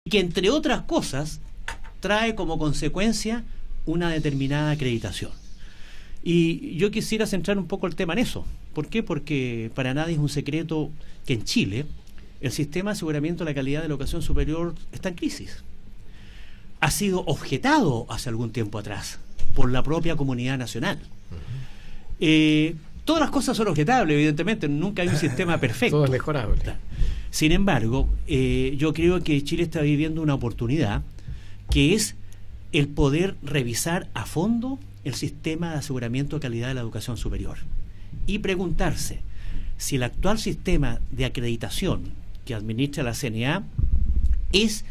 que entre otras cosas trae como consecuencia una determinada acreditación. Y yo quisiera centrar un poco el tema en eso. ¿Por qué? Porque para nadie es un secreto que en Chile el sistema de aseguramiento de la calidad de la educación superior está en crisis. Ha sido objetado hace algún tiempo atrás por la propia comunidad nacional. Todas las cosas son objetables, evidentemente, nunca hay un sistema perfecto. Todo es mejorable. Sin embargo, yo creo que Chile está viviendo una oportunidad que es el poder revisar a fondo el sistema de aseguramiento de calidad de la educación superior y preguntarse si el actual sistema de acreditación que administra la CNA es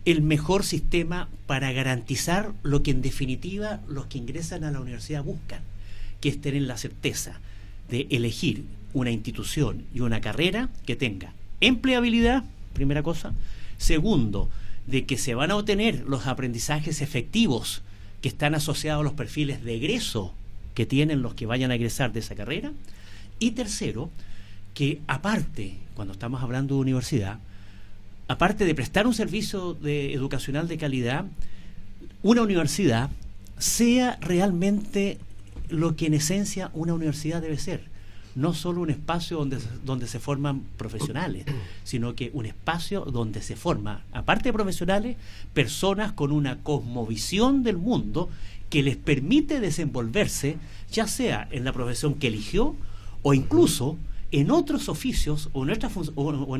el mejor sistema para garantizar lo que en definitiva los que ingresan a la universidad buscan, que es tener la certeza de elegir una institución y una carrera que tenga empleabilidad, primera cosa. Segundo, de que se van a obtener los aprendizajes efectivos que están asociados a los perfiles de egreso que tienen los que vayan a egresar de esa carrera. Y tercero, que aparte, cuando estamos hablando de universidad, aparte de prestar un servicio educacional de calidad, una universidad sea realmente lo que en esencia una universidad debe ser. No solo un espacio donde se forman profesionales, sino que un espacio donde se forman, aparte de profesionales, personas con una cosmovisión del mundo que les permite desenvolverse, ya sea en la profesión que eligió o incluso en otros oficios o en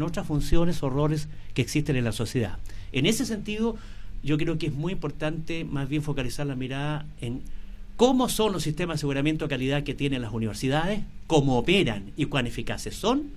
otras funciones o roles que existen en la sociedad. En ese sentido, yo creo que es muy importante más bien focalizar la mirada en cómo son los sistemas de aseguramiento de calidad que tienen las universidades, cómo operan y cuán eficaces son,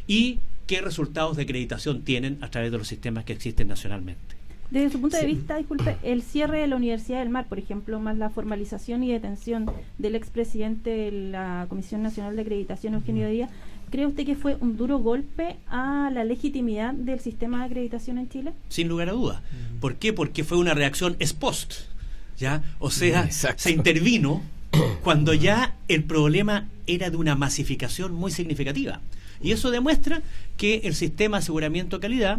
y qué resultados de acreditación tienen a través de los sistemas que existen nacionalmente. Desde su punto de vista, disculpe, el cierre de la Universidad del Mar, por ejemplo, más la formalización y detención del expresidente de la Comisión Nacional de Acreditación, Eugenio Díaz, ¿cree usted que fue un duro golpe a la legitimidad del sistema de acreditación en Chile? Sin lugar a dudas. ¿Por qué? Porque fue una reacción ex post. ¿Ya? O sea, exacto, se intervino cuando ya el problema era de una masificación muy significativa. Y eso demuestra que el sistema de aseguramiento de calidad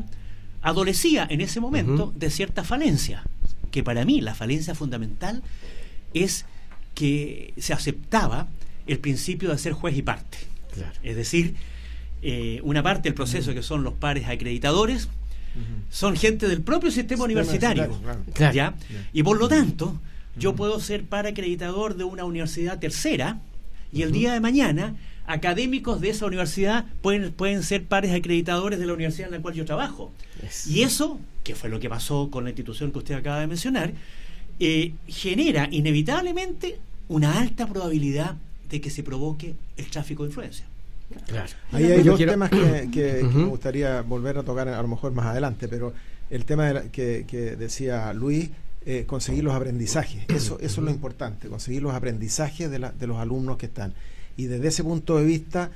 adolecía en ese momento de cierta falencia, que para mí la falencia fundamental es que se aceptaba el principio de ser juez y parte. Claro. Es decir, una parte del proceso que son los pares acreditadores son gente del propio sistema universitario, claro. ¿ya? Y por lo tanto, yo puedo ser paracreditador de una universidad tercera y el día de mañana académicos de esa universidad pueden ser pares acreditadores de la universidad en la cual yo trabajo. Y eso, que fue lo que pasó con la institución que usted acaba de mencionar, genera inevitablemente una alta probabilidad de que se provoque el tráfico de influencia. Claro. Ahí hay dos temas que me gustaría volver a tocar a lo mejor más adelante, pero el tema que decía Luis, conseguir los aprendizajes, eso es lo importante, conseguir los aprendizajes de los alumnos que están. Y desde ese punto de vista,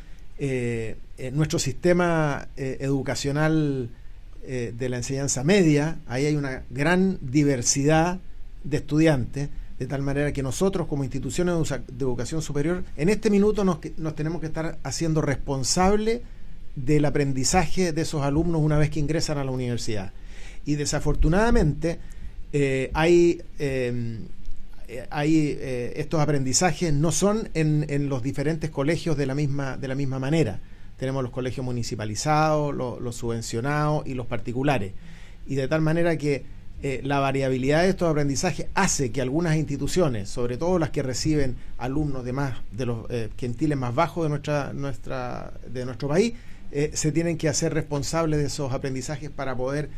nuestro sistema educacional de la enseñanza media, ahí hay una gran diversidad de estudiantes, de tal manera que nosotros como instituciones de educación superior en este minuto nos tenemos que estar haciendo responsables del aprendizaje de esos alumnos una vez que ingresan a la universidad. Y desafortunadamente estos aprendizajes no son en los diferentes colegios de la misma manera. Tenemos los colegios municipalizados, los subvencionados y los particulares. Y de tal manera que la variabilidad de estos aprendizajes hace que algunas instituciones, sobre todo las que reciben alumnos de los quintiles más bajos de nuestro país, se tienen que hacer responsables de esos aprendizajes para poder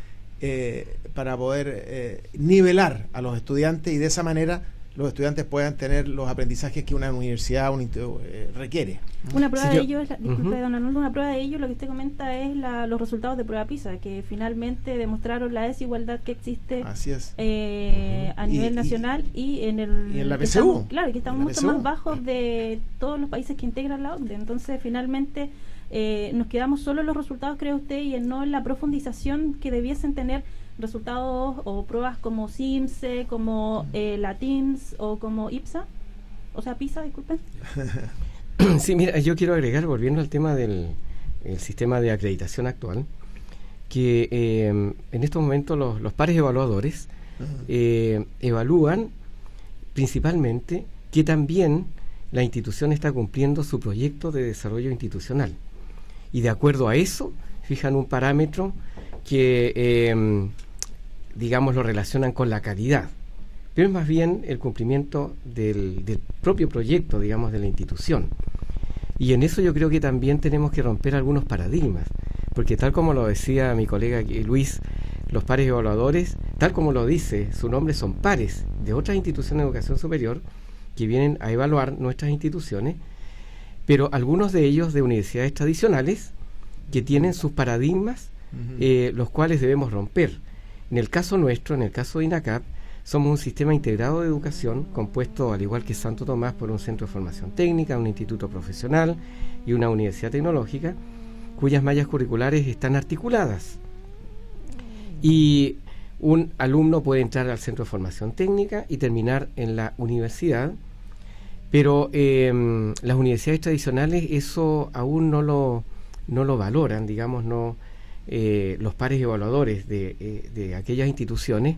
nivelar a los estudiantes y de esa manera los estudiantes puedan tener los aprendizajes que una universidad requiere. Una prueba de ello es, disculpe, don Arnoldo, una prueba de ello, lo que usted comenta es los resultados de prueba PISA, que finalmente demostraron la desigualdad que existe a nivel nacional y en la PSU. Claro, que estamos mucho más bajos de todos los países que integran la OCDE. Entonces, finalmente, nos quedamos solo en los resultados, cree usted, y no en la profundización que debiesen tener resultados o pruebas como CIMSE, como la TIMSS o como IPSA, o sea, PISA, disculpen. Sí, mira, yo quiero agregar, volviendo al tema del sistema de acreditación actual, que en estos momentos los pares evaluadores evalúan principalmente que también la institución está cumpliendo su proyecto de desarrollo institucional. Y de acuerdo a eso, fijan un parámetro que, digamos, lo relacionan con la calidad. Pero es más bien el cumplimiento del propio proyecto, digamos, de la institución. Y en eso yo creo que también tenemos que romper algunos paradigmas, porque tal como lo decía mi colega Luis, los pares evaluadores, tal como lo dice su nombre, son pares de otras instituciones de educación superior que vienen a evaluar nuestras instituciones, pero algunos de ellos de universidades tradicionales que tienen sus paradigmas, los cuales debemos romper. En el caso nuestro, en el caso de INACAP, somos un sistema integrado de educación compuesto, al igual que Santo Tomás, por un centro de formación técnica, un instituto profesional y una universidad tecnológica, cuyas mallas curriculares están articuladas. Y un alumno puede entrar al centro de formación técnica y terminar en la universidad, pero las universidades tradicionales eso aún no lo valoran, digamos, los pares evaluadores de aquellas instituciones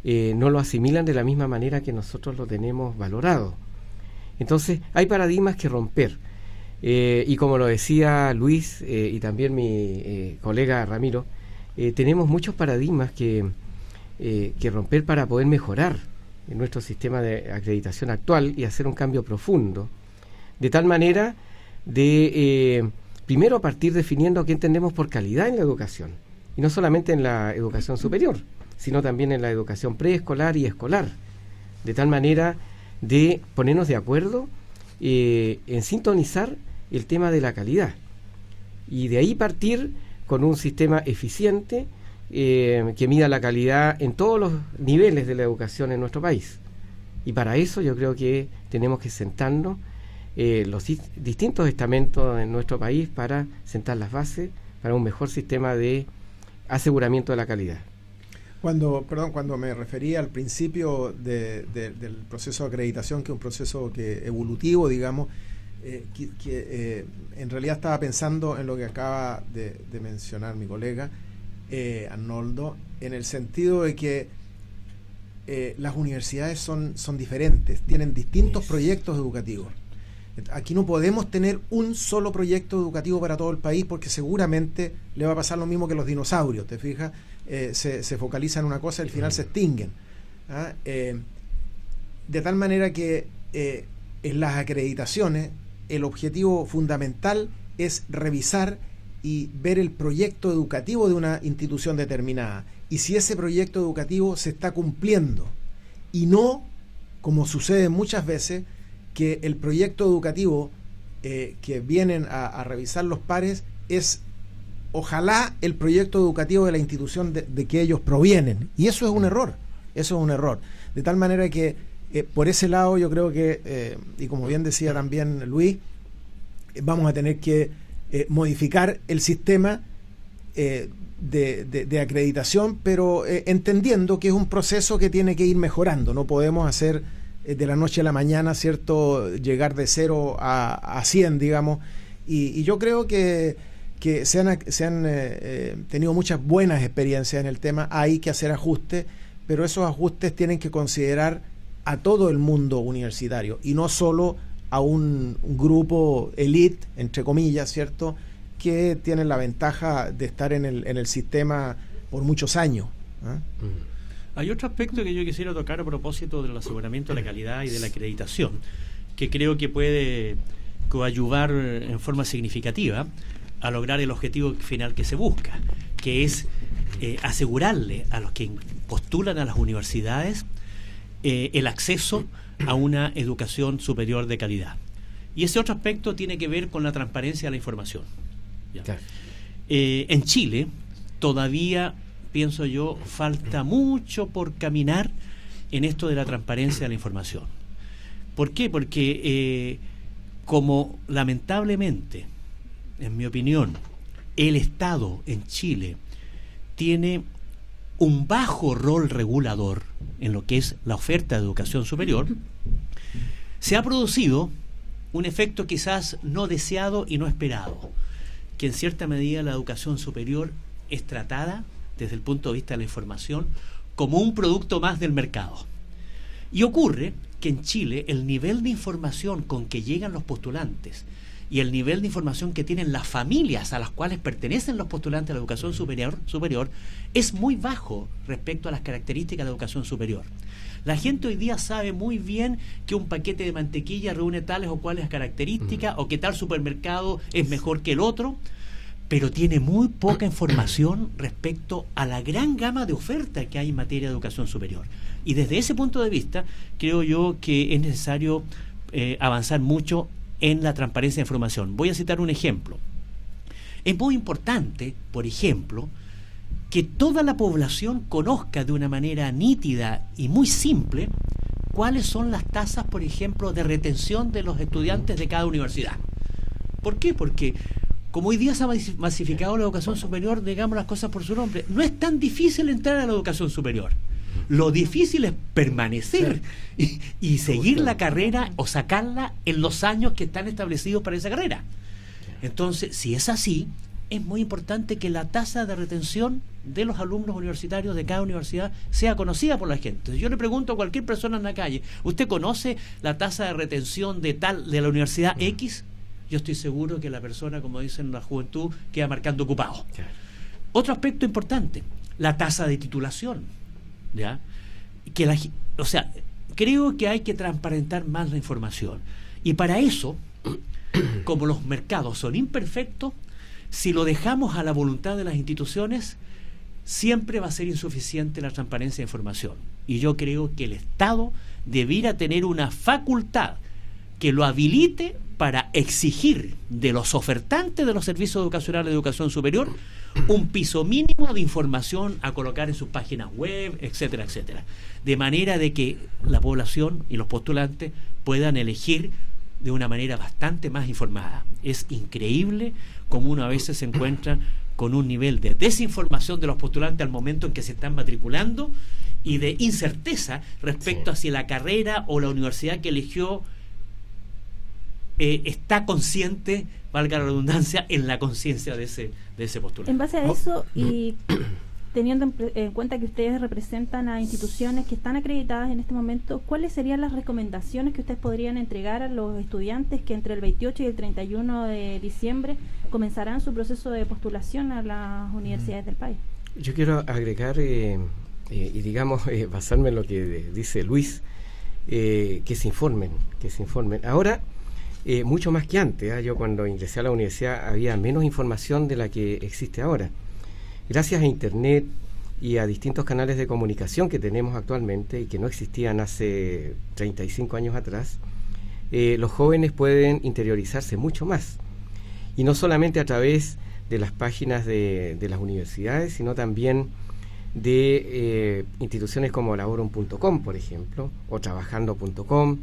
no lo asimilan de la misma manera que nosotros lo tenemos valorado. Entonces hay paradigmas que romper, y como lo decía Luis y también mi colega Ramiro, tenemos muchos paradigmas que romper para poder mejorar en nuestro sistema de acreditación actual y hacer un cambio profundo, de tal manera de primero partir definiendo qué entendemos por calidad en la educación, y no solamente en la educación superior, sino también en la educación preescolar y escolar, de tal manera de ponernos de acuerdo en sintonizar el tema de la calidad, y de ahí partir con un sistema eficiente que mida la calidad en todos los niveles de la educación en nuestro país. Y para eso yo creo que tenemos que sentarnos los distintos estamentos en nuestro país para sentar las bases para un mejor sistema de aseguramiento de la calidad. Cuando me refería al principio del proceso de acreditación, que es un proceso evolutivo, digamos, que en realidad estaba pensando en lo que acaba de mencionar mi colega Arnoldo, en el sentido de que las universidades son diferentes, tienen distintos proyectos educativos. Aquí no podemos tener un solo proyecto educativo para todo el país, porque seguramente le va a pasar lo mismo que los dinosaurios, ¿te fijas? Se focalizan en una cosa y al final se extinguen. De tal manera que en las acreditaciones el objetivo fundamental es revisar y ver el proyecto educativo de una institución determinada, y si ese proyecto educativo se está cumpliendo, y no, como sucede muchas veces, que el proyecto educativo que vienen a revisar los pares es ojalá el proyecto educativo de la institución de que ellos provienen, y eso es un error, de tal manera que por ese lado yo creo que, y como bien decía también Luis, vamos a tener que modificar el sistema de acreditación, pero entendiendo que es un proceso que tiene que ir mejorando. No podemos hacer de la noche a la mañana, ¿cierto?, llegar de 0 a 100, digamos, y yo creo que se han tenido muchas buenas experiencias en el tema. Hay que hacer ajustes, pero esos ajustes tienen que considerar a todo el mundo universitario y no solo a un grupo elite, entre comillas, ¿cierto?, que tienen la ventaja de estar en el sistema por muchos años. Hay otro aspecto que yo quisiera tocar a propósito del aseguramiento de la calidad y de la acreditación, que creo que puede coadyuvar en forma significativa a lograr el objetivo final que se busca, que es asegurarle a los que postulan a las universidades el acceso a una educación superior de calidad. Y ese otro aspecto tiene que ver con la transparencia de la información. Claro. En Chile todavía, pienso yo, falta mucho por caminar en esto de la transparencia de la información. ¿Por qué? Porque como lamentablemente, en mi opinión, el Estado en Chile tiene un bajo rol regulador en lo que es la oferta de educación superior, se ha producido un efecto quizás no deseado y no esperado, que en cierta medida la educación superior es tratada desde el punto de vista de la información como un producto más del mercado. Y ocurre que en Chile el nivel de información con que llegan los postulantes y el nivel de información que tienen las familias a las cuales pertenecen los postulantes a la educación superior es muy bajo respecto a las características de la educación superior. La gente hoy día sabe muy bien que un paquete de mantequilla reúne tales o cuales características, o que tal supermercado es mejor que el otro, pero tiene muy poca información respecto a la gran gama de oferta que hay en materia de educación superior. Y desde ese punto de vista, creo yo que es necesario avanzar mucho en la transparencia de información. Voy a citar un ejemplo. Es muy importante, por ejemplo, que toda la población conozca de una manera nítida y muy simple cuáles son las tasas, por ejemplo, de retención de los estudiantes de cada universidad. ¿Por qué? Porque como hoy día se ha masificado la educación superior, digamos las cosas por su nombre, no es tan difícil entrar a la educación superior. Lo difícil es permanecer y seguir la carrera o sacarla en los años que están establecidos para esa carrera. Entonces, si es así, es muy importante que la tasa de retención de los alumnos universitarios de cada universidad sea conocida por la gente. Entonces, yo le pregunto a cualquier persona en la calle, ¿usted conoce la tasa de retención de la universidad X? Yo estoy seguro que la persona, como dicen la juventud, queda marcando ocupado. Claro. Otro aspecto importante, la tasa de titulación. ¿Ya? Creo que hay que transparentar más la información. Y para eso, como los mercados son imperfectos, si lo dejamos a la voluntad de las instituciones, siempre va a ser insuficiente la transparencia de información. Y yo creo que el Estado debiera tener una facultad que lo habilite para exigir de los ofertantes de los servicios educacionales de educación superior un piso mínimo de información a colocar en sus páginas web, etcétera, etcétera. De manera de que la población y los postulantes puedan elegir de una manera bastante más informada. Es increíble cómo uno a veces se encuentra con un nivel de desinformación de los postulantes al momento en que se están matriculando y de incerteza respecto a si la carrera o la universidad que eligió está consciente, valga la redundancia, en la conciencia de ese postulante. En base a eso y teniendo en cuenta que ustedes representan a instituciones que están acreditadas en este momento, ¿cuáles serían las recomendaciones que ustedes podrían entregar a los estudiantes que entre el 28 y el 31 de diciembre comenzarán su proceso de postulación a las universidades del país? Yo quiero agregar y digamos basarme en lo que dice Luis, que se informen. Ahora, mucho más que antes, yo cuando ingresé a la universidad había menos información de la que existe ahora. Gracias a Internet y a distintos canales de comunicación que tenemos actualmente y que no existían hace 35 años atrás, los jóvenes pueden interiorizarse mucho más. Y no solamente a través de las páginas de las universidades, sino también de instituciones como laborum.com, por ejemplo, o trabajando.com.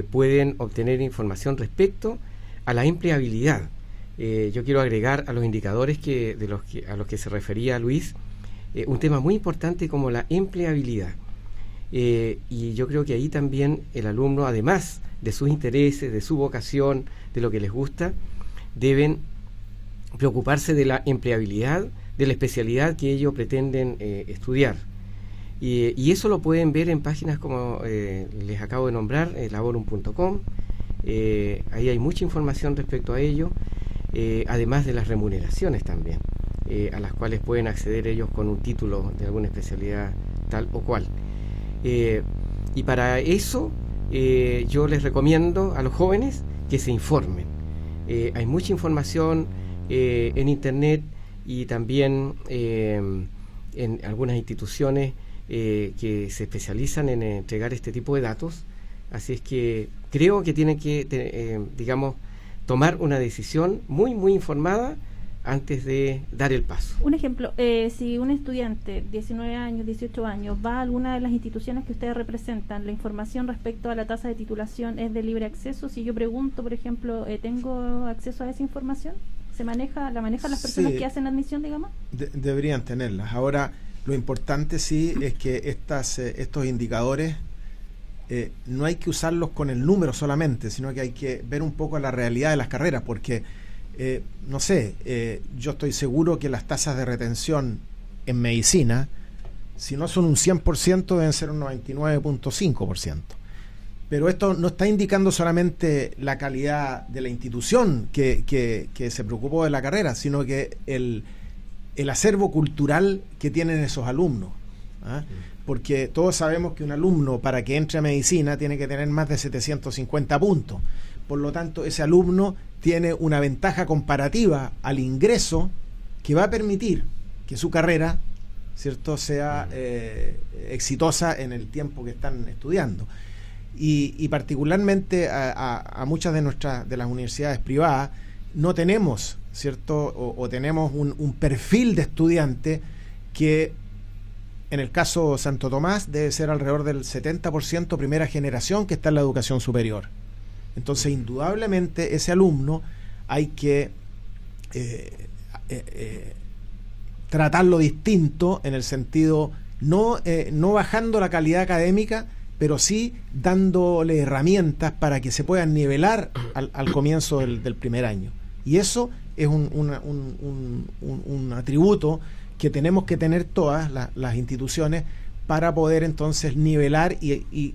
Pueden obtener información respecto a la empleabilidad. Yo quiero agregar a los indicadores a los que se refería Luis, un tema muy importante como la empleabilidad. Y yo creo que ahí también el alumno, además de sus intereses, de su vocación, de lo que les gusta, deben preocuparse de la empleabilidad, de la especialidad que ellos pretenden estudiar. Y eso lo pueden ver en páginas como les acabo de nombrar, laborum.com. Ahí hay mucha información respecto a ello, además de las remuneraciones también, a las cuales pueden acceder ellos con un título de alguna especialidad tal o cual. Y para eso yo les recomiendo a los jóvenes que se informen. Hay mucha información en Internet y también en algunas instituciones que se especializan en entregar este tipo de datos. Así es que creo que tienen que, tomar una decisión muy, muy informada antes de dar el paso. Un ejemplo, si un estudiante, 19 años, 18 años, va a alguna de las instituciones que ustedes representan, la información respecto a la tasa de titulación es de libre acceso. Si yo pregunto, por ejemplo, ¿tengo acceso a esa información? ¿La manejan las personas que hacen admisión, digamos? Deberían tenerlas. Ahora, lo importante sí es que estos indicadores no hay que usarlos con el número solamente, sino que hay que ver un poco la realidad de las carreras, porque no sé, yo estoy seguro que las tasas de retención en medicina, si no son un 100%, deben ser un 99.5%. Pero esto no está indicando solamente la calidad de la institución que se preocupó de la carrera, sino que el acervo cultural que tienen esos alumnos. ¿Ah? Porque todos sabemos que un alumno, para que entre a medicina, tiene que tener más de 750 puntos. Por lo tanto, ese alumno tiene una ventaja comparativa al ingreso que va a permitir que su carrera, ¿cierto?, sea exitosa en el tiempo que están estudiando. Y particularmente a muchas de las universidades privadas no tenemos, ¿cierto?, o tenemos un perfil de estudiante que, en el caso de Santo Tomás, debe ser alrededor del 70% primera generación que está en la educación superior. Entonces, indudablemente, ese alumno hay que tratarlo distinto, en el sentido, no bajando la calidad académica, pero sí dándole herramientas para que se puedan nivelar al comienzo del primer año. Y eso es un atributo que tenemos que tener todas las instituciones para poder entonces nivelar y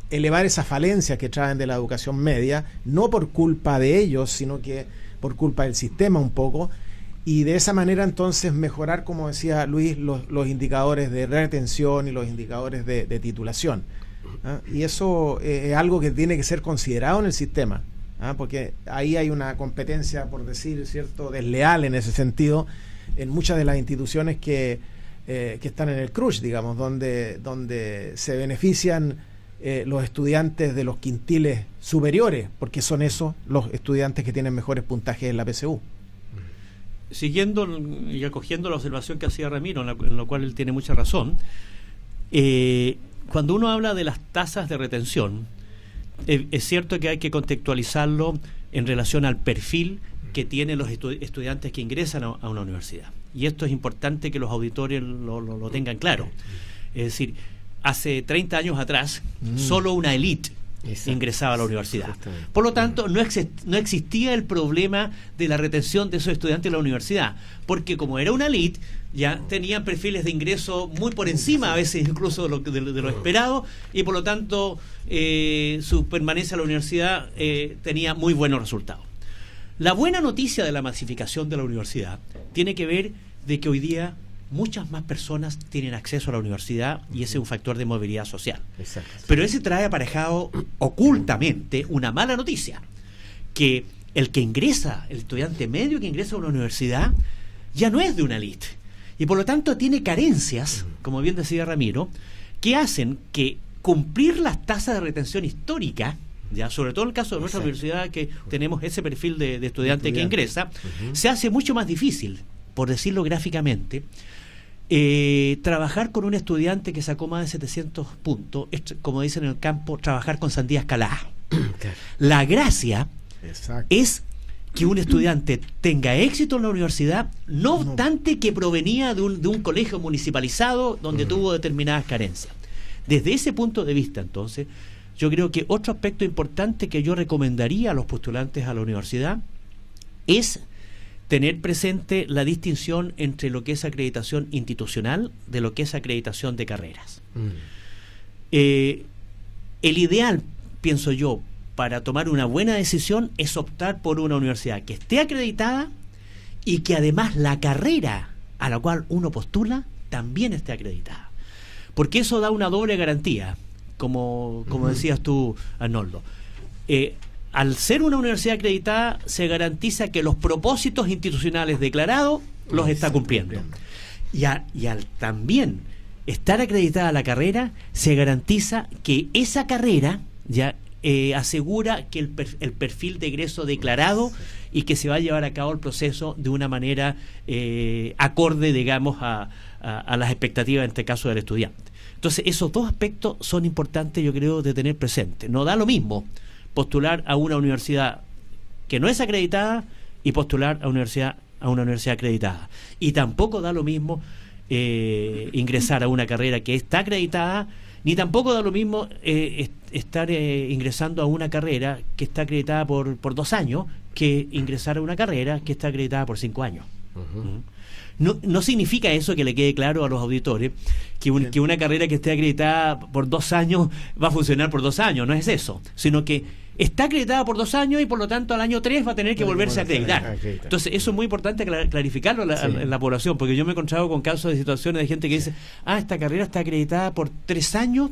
elevar esas falencias que traen de la educación media, no por culpa de ellos, sino que por culpa del sistema un poco, y de esa manera entonces mejorar, como decía Luis, los indicadores de retención y los indicadores de titulación. ¿Ah? Y eso es algo que tiene que ser considerado en el sistema, ¿ah? Porque ahí hay una competencia, por decir, ¿cierto?, desleal en ese sentido, en muchas de las instituciones que están en el crush, digamos, donde se benefician los estudiantes de los quintiles superiores, porque son esos los estudiantes que tienen mejores puntajes en la PSU. Siguiendo y acogiendo la observación que hacía Ramiro, en lo cual él tiene mucha razón, cuando uno habla de las tasas de retención, es cierto que hay que contextualizarlo en relación al perfil que tienen los estudiantes que ingresan a una universidad. Y esto es importante que los auditores lo tengan claro. Es decir, hace 30 años atrás, solo una élite ingresaba a la universidad. Por lo tanto, no existía el problema de la retención de esos estudiantes de la universidad, porque como era una élite, ya tenían perfiles de ingreso muy por encima, a veces incluso de lo esperado, y por lo tanto su permanencia en la universidad tenía muy buenos resultados. La buena noticia de la masificación de la universidad tiene que ver de que hoy día muchas más personas tienen acceso a la universidad, y ese es un factor de movilidad social. Exacto. Pero ese trae aparejado ocultamente una mala noticia, que el estudiante medio que ingresa a una universidad ya no es de una élite, y por lo tanto tiene carencias, como bien decía Ramiro, que hacen que cumplir las tasas de retención históricas, ya sobre todo en el caso de nuestra universidad, que tenemos ese perfil de estudiante que ingresa, se hace mucho más difícil, por decirlo gráficamente, trabajar con un estudiante que sacó más de 700 puntos, como dicen en el campo, trabajar con sandías caladas. La gracia es que un estudiante tenga éxito en la universidad, no obstante que provenía de un colegio municipalizado donde tuvo determinadas carencias. Desde ese punto de vista, entonces, yo creo que otro aspecto importante que yo recomendaría a los postulantes a la universidad es tener presente la distinción entre lo que es acreditación institucional de lo que es acreditación de carreras. El ideal, pienso yo, para tomar una buena decisión es optar por una universidad que esté acreditada y que además la carrera a la cual uno postula también esté acreditada. Porque eso da una doble garantía, como decías tú, Arnoldo. Al ser una universidad acreditada, se garantiza que los propósitos institucionales declarados los está cumpliendo. Y al también estar acreditada la carrera, se garantiza que esa carrera ya asegura que el perfil de egreso declarado y que se va a llevar a cabo el proceso de una manera acorde, digamos, a las expectativas, en este caso, del estudiante. Entonces, esos dos aspectos son importantes, yo creo, de tener presente. No da lo mismo postular a una universidad que no es acreditada y postular a una universidad acreditada. Y tampoco da lo mismo ingresar a una carrera que está acreditada, ni tampoco da lo mismo estar ingresando a una carrera que está acreditada por 2 años, que ingresar a una carrera que está acreditada por 5 años. No significa eso, que le quede claro a los auditores, que una carrera que esté acreditada por 2 años va a funcionar por 2 años, no es eso, sino que está acreditada por 2 años y por lo tanto al año 3 va a tener que volverse a acreditar. Entonces eso es muy importante clarificarlo en la población, porque yo me he encontrado con casos de situaciones de gente que dice, esta carrera está acreditada por 3 años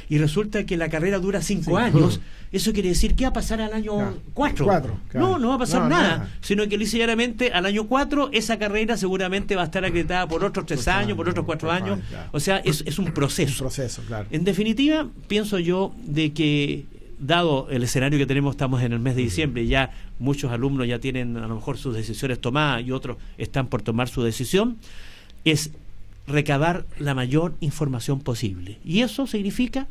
y resulta que la carrera dura 5 años. Eso quiere decir que va a pasar al año 4. No va a pasar nada, sino que ligeramente al año 4 esa carrera seguramente va a estar acreditada por otros 3 años, por otros 4 años. O sea, es un proceso. En definitiva, pienso yo de que, dado el escenario que tenemos, estamos en el mes de diciembre, ya muchos alumnos ya tienen a lo mejor sus decisiones tomadas y otros están por tomar su decisión, es recabar la mayor información posible. Y eso significa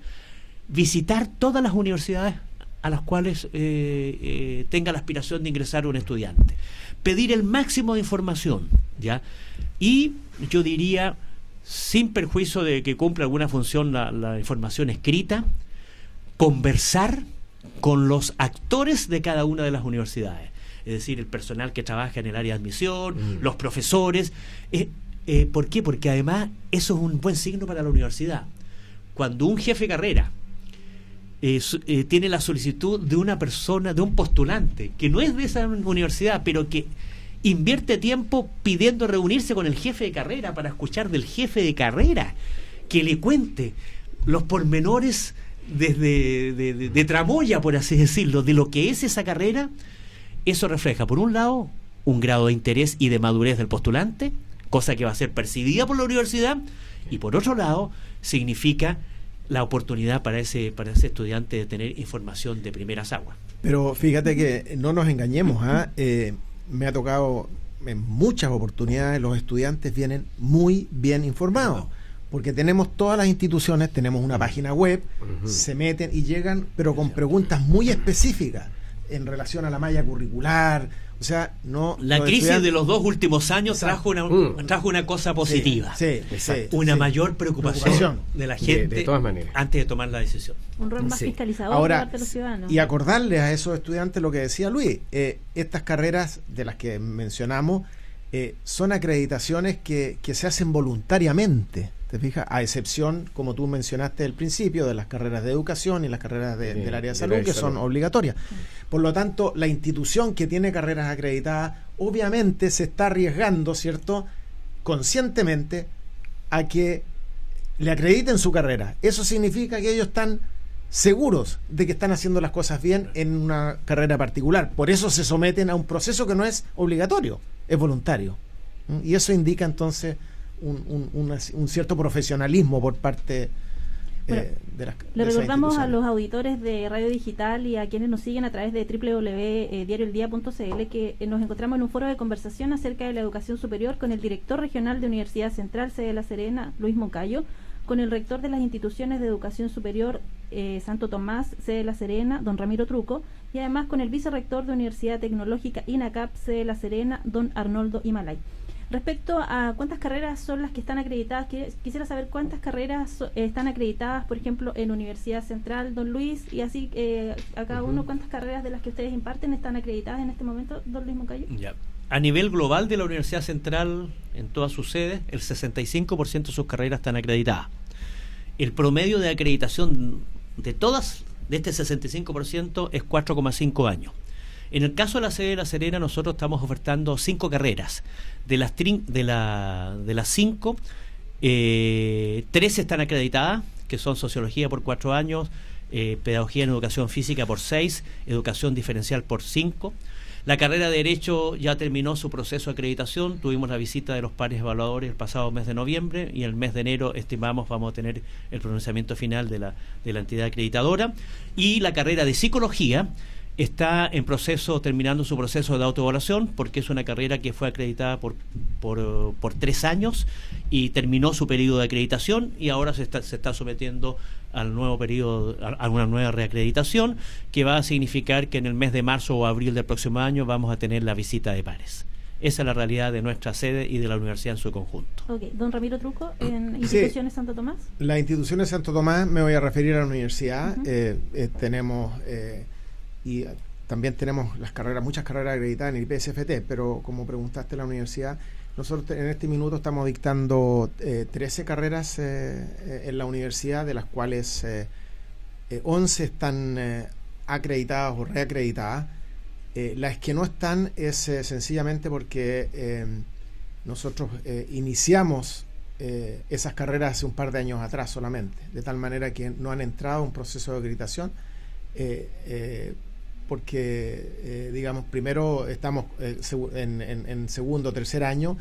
visitar todas las universidades a las cuales tenga la aspiración de ingresar un estudiante. Pedir el máximo de información, ¿ya? Y yo diría, sin perjuicio de que cumpla alguna función la información escrita, conversar con los actores de cada una de las universidades, es decir, el personal que trabaja en el área de admisión, los profesores. ¿Por qué? Porque además eso es un buen signo para la universidad. Cuando un jefe de carrera tiene la solicitud de una persona, de un postulante, que no es de esa universidad, pero que invierte tiempo pidiendo reunirse con el jefe de carrera para escuchar del jefe de carrera, que le cuente los pormenores de tramoya, por así decirlo, de lo que es esa carrera, eso refleja, por un lado, un grado de interés y de madurez del postulante, cosa que va a ser percibida por la universidad, y por otro lado, significa la oportunidad para ese estudiante de tener información de primeras aguas. Pero fíjate que no nos engañemos, me ha tocado en muchas oportunidades, los estudiantes vienen muy bien informados, porque tenemos todas las instituciones, tenemos una página web, se meten y llegan, pero con preguntas muy específicas en relación a la malla curricular. O sea, la crisis de los 2 últimos años trajo una cosa positiva, una mayor preocupación de la gente de todas maneras, antes de tomar la decisión. Un rol más fiscalizador ahora, parte de los ciudadanos. Y acordarles a esos estudiantes lo que decía Luis, estas carreras de las que mencionamos son acreditaciones que se hacen voluntariamente, ¿te fijas? A excepción, como tú mencionaste al principio, de las carreras de educación y las carreras del área de salud, que son obligatorias. Por lo tanto, la institución que tiene carreras acreditadas, obviamente se está arriesgando, ¿cierto?, conscientemente, a que le acrediten su carrera. Eso significa que ellos están seguros de que están haciendo las cosas bien en una carrera particular. Por eso se someten a un proceso que no es obligatorio, es voluntario. Y eso indica entonces un cierto profesionalismo por parte de las. Le recordamos a los auditores de Radio Digital y a quienes nos siguen a través de www.diarioeldia.cl que nos encontramos en un foro de conversación acerca de la educación superior con el director regional de Universidad Central, sede de La Serena, Luis Moncayo, con el rector de las instituciones de educación superior Santo Tomás, sede de La Serena, don Ramiro Truco, y además con el vicerrector de Universidad Tecnológica INACAP, sede de La Serena, don Arnoldo Himalay. Respecto a cuántas carreras son las que están acreditadas, quisiera saber cuántas carreras están acreditadas, por ejemplo, en Universidad Central, don Luis, y así a cada uno, cuántas carreras de las que ustedes imparten están acreditadas en este momento, don Luis Moncayo. Ya. A nivel global de la Universidad Central, en todas sus sedes, el 65% de sus carreras están acreditadas. El promedio de acreditación de este 65% es 4,5 años. En el caso de la sede de La Serena, nosotros estamos ofertando 5 carreras. De las 5, 3 están acreditadas, que son Sociología por 4 años, Pedagogía en Educación Física por 6, Educación Diferencial por 5. La carrera de Derecho ya terminó su proceso de acreditación, tuvimos la visita de los pares evaluadores el pasado mes de noviembre y el mes de enero estimamos vamos a tener el pronunciamiento final de la entidad acreditadora. Y la carrera de Psicología está en proceso, terminando su proceso de autoevaluación, porque es una carrera que fue acreditada por 3 años y terminó su periodo de acreditación y ahora se está sometiendo al nuevo periodo, a una nueva reacreditación que va a significar que en el mes de marzo o abril del próximo año vamos a tener la visita de pares. Esa es la realidad de nuestra sede y de la universidad en su conjunto. Don Ramiro Truco, ¿en instituciones Santo Tomás? La institución de Santo Tomás, me voy a referir a la universidad. Tenemos y también tenemos muchas carreras acreditadas en el IPSFT, pero como preguntaste la universidad, nosotros en este minuto estamos dictando 13 carreras en la universidad, de las cuales 11 están acreditadas o reacreditadas. Las que no están es sencillamente porque nosotros iniciamos esas carreras hace un par de años atrás solamente, de tal manera que no han entrado a un proceso de acreditación porque digamos, primero estamos en segundo o tercer año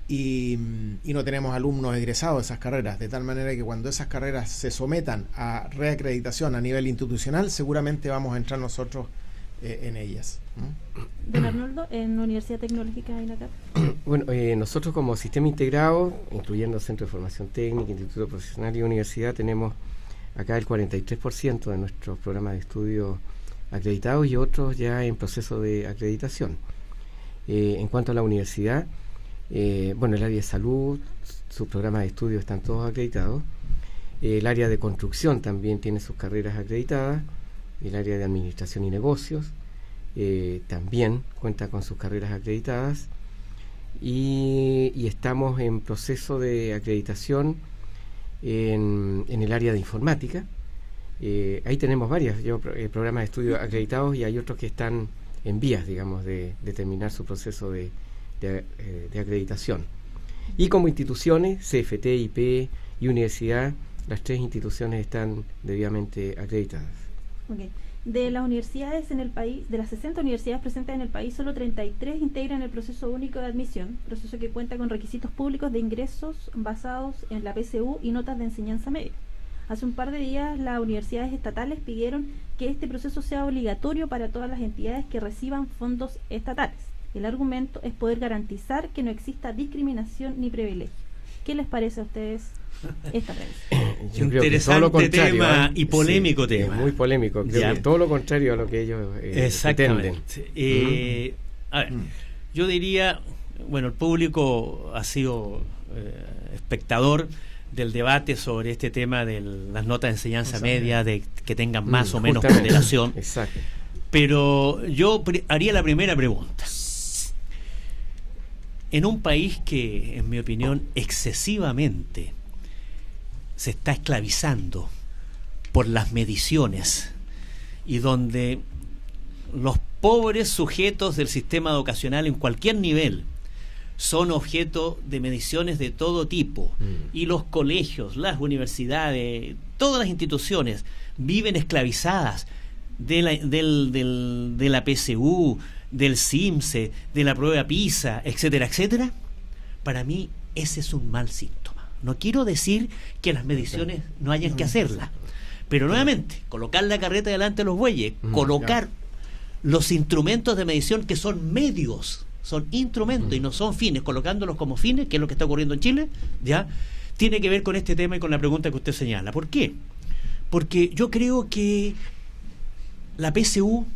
y no tenemos alumnos egresados de esas carreras, de tal manera que cuando esas carreras se sometan a reacreditación a nivel institucional, seguramente vamos a entrar nosotros en ellas. Don Arnoldo, en la Universidad Tecnológica de INACAP. Bueno, nosotros como sistema integrado, incluyendo Centro de Formación Técnica, Instituto Profesional y Universidad, tenemos acá el 43% de nuestros programas de estudio acreditados y otros ya en proceso de acreditación. En cuanto a la universidad, bueno, el área de salud, sus programas de estudio están todos acreditados. El área de construcción también tiene sus carreras acreditadas. El área de administración y negocios también cuenta con sus carreras acreditadas. Y estamos en proceso de acreditación en el área de informática. Ahí tenemos varios programas de estudio acreditados y hay otros que están en vías, digamos, de terminar su proceso de acreditación. Y como instituciones, CFT, IP y universidad, las 3 instituciones están debidamente acreditadas. Okay. De las universidades en el país, de las 60 universidades presentes en el país, solo 33 integran el proceso único de admisión, proceso que cuenta con requisitos públicos de ingresos basados en la PSU y notas de enseñanza media. Hace un par de días las universidades estatales pidieron que este proceso sea obligatorio para todas las entidades que reciban fondos estatales. El argumento es poder garantizar que no exista discriminación ni privilegio. ¿Qué les parece a ustedes esta revisión? Yo creo que todo lo contrario, tema y polémico tema. Muy polémico. Creo que todo lo contrario a lo que ellos pretenden. A ver, yo diría, bueno, el público ha sido espectador del debate sobre este tema de las notas de enseñanza media, de que tengan más o menos ponderación. Exacto. Pero yo haría la primera pregunta. En un país que, en mi opinión, excesivamente se está esclavizando por las mediciones y donde los pobres sujetos del sistema educacional en cualquier nivel son objeto de mediciones de todo tipo y los colegios, las universidades, todas las instituciones viven esclavizadas de la PSU, del CIMSE, de la prueba PISA, etcétera, etcétera. Para mí ese es un mal síntoma. No quiero decir que las mediciones no hayan que hacerlas, pero nuevamente, colocar la carreta delante de los bueyes, colocar los instrumentos de medición que son medios, son instrumentos y no son fines, colocándolos como fines, que es lo que está ocurriendo en Chile, ya tiene que ver con este tema y con la pregunta que usted señala. ¿Por qué? Porque yo creo que la PSU,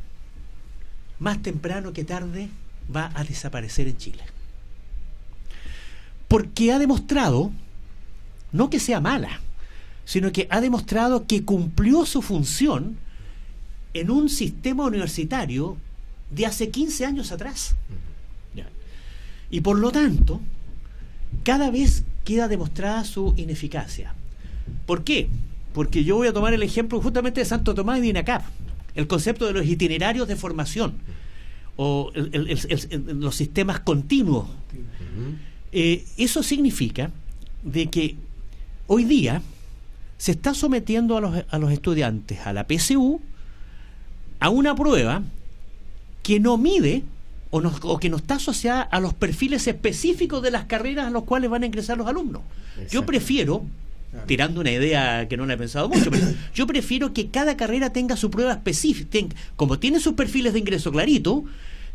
más temprano que tarde, va a desaparecer en Chile. Porque ha demostrado, no que sea mala, sino que ha demostrado que cumplió su función en un sistema universitario de hace 15 años atrás. Y por lo tanto, cada vez queda demostrada su ineficacia. ¿Por qué? Porque yo voy a tomar el ejemplo justamente de Santo Tomás y de INACAP, el concepto de los itinerarios de formación o los sistemas continuos. Eso significa de que hoy día se está sometiendo a los estudiantes a la PSU a una prueba que no mide o que no está asociada a los perfiles específicos de las carreras a los cuales van a ingresar los alumnos. Exacto. Yo prefiero, tirando una idea que no la he pensado mucho, pero yo prefiero que cada carrera tenga su prueba específica, como tiene sus perfiles de ingreso clarito,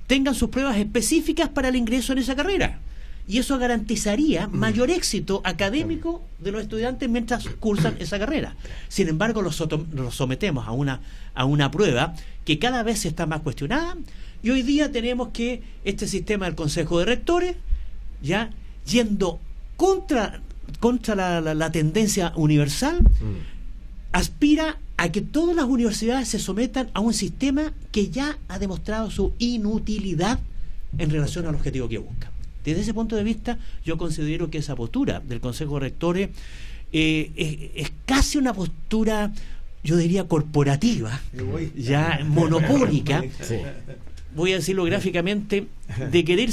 tengan sus pruebas específicas para el ingreso en esa carrera. Y eso garantizaría mayor éxito académico de los estudiantes mientras cursan esa carrera. Sin embargo, los sometemos a una prueba que cada vez está más cuestionada, y hoy día tenemos que este sistema del Consejo de Rectores, ya yendo contra la tendencia universal, aspira a que todas las universidades se sometan a un sistema que ya ha demostrado su inutilidad en relación al objetivo que busca. Desde ese punto de vista, yo considero que esa postura del Consejo de Rectores es casi una postura, yo diría, corporativa, ya monopólica, sí, voy a decirlo gráficamente, de querer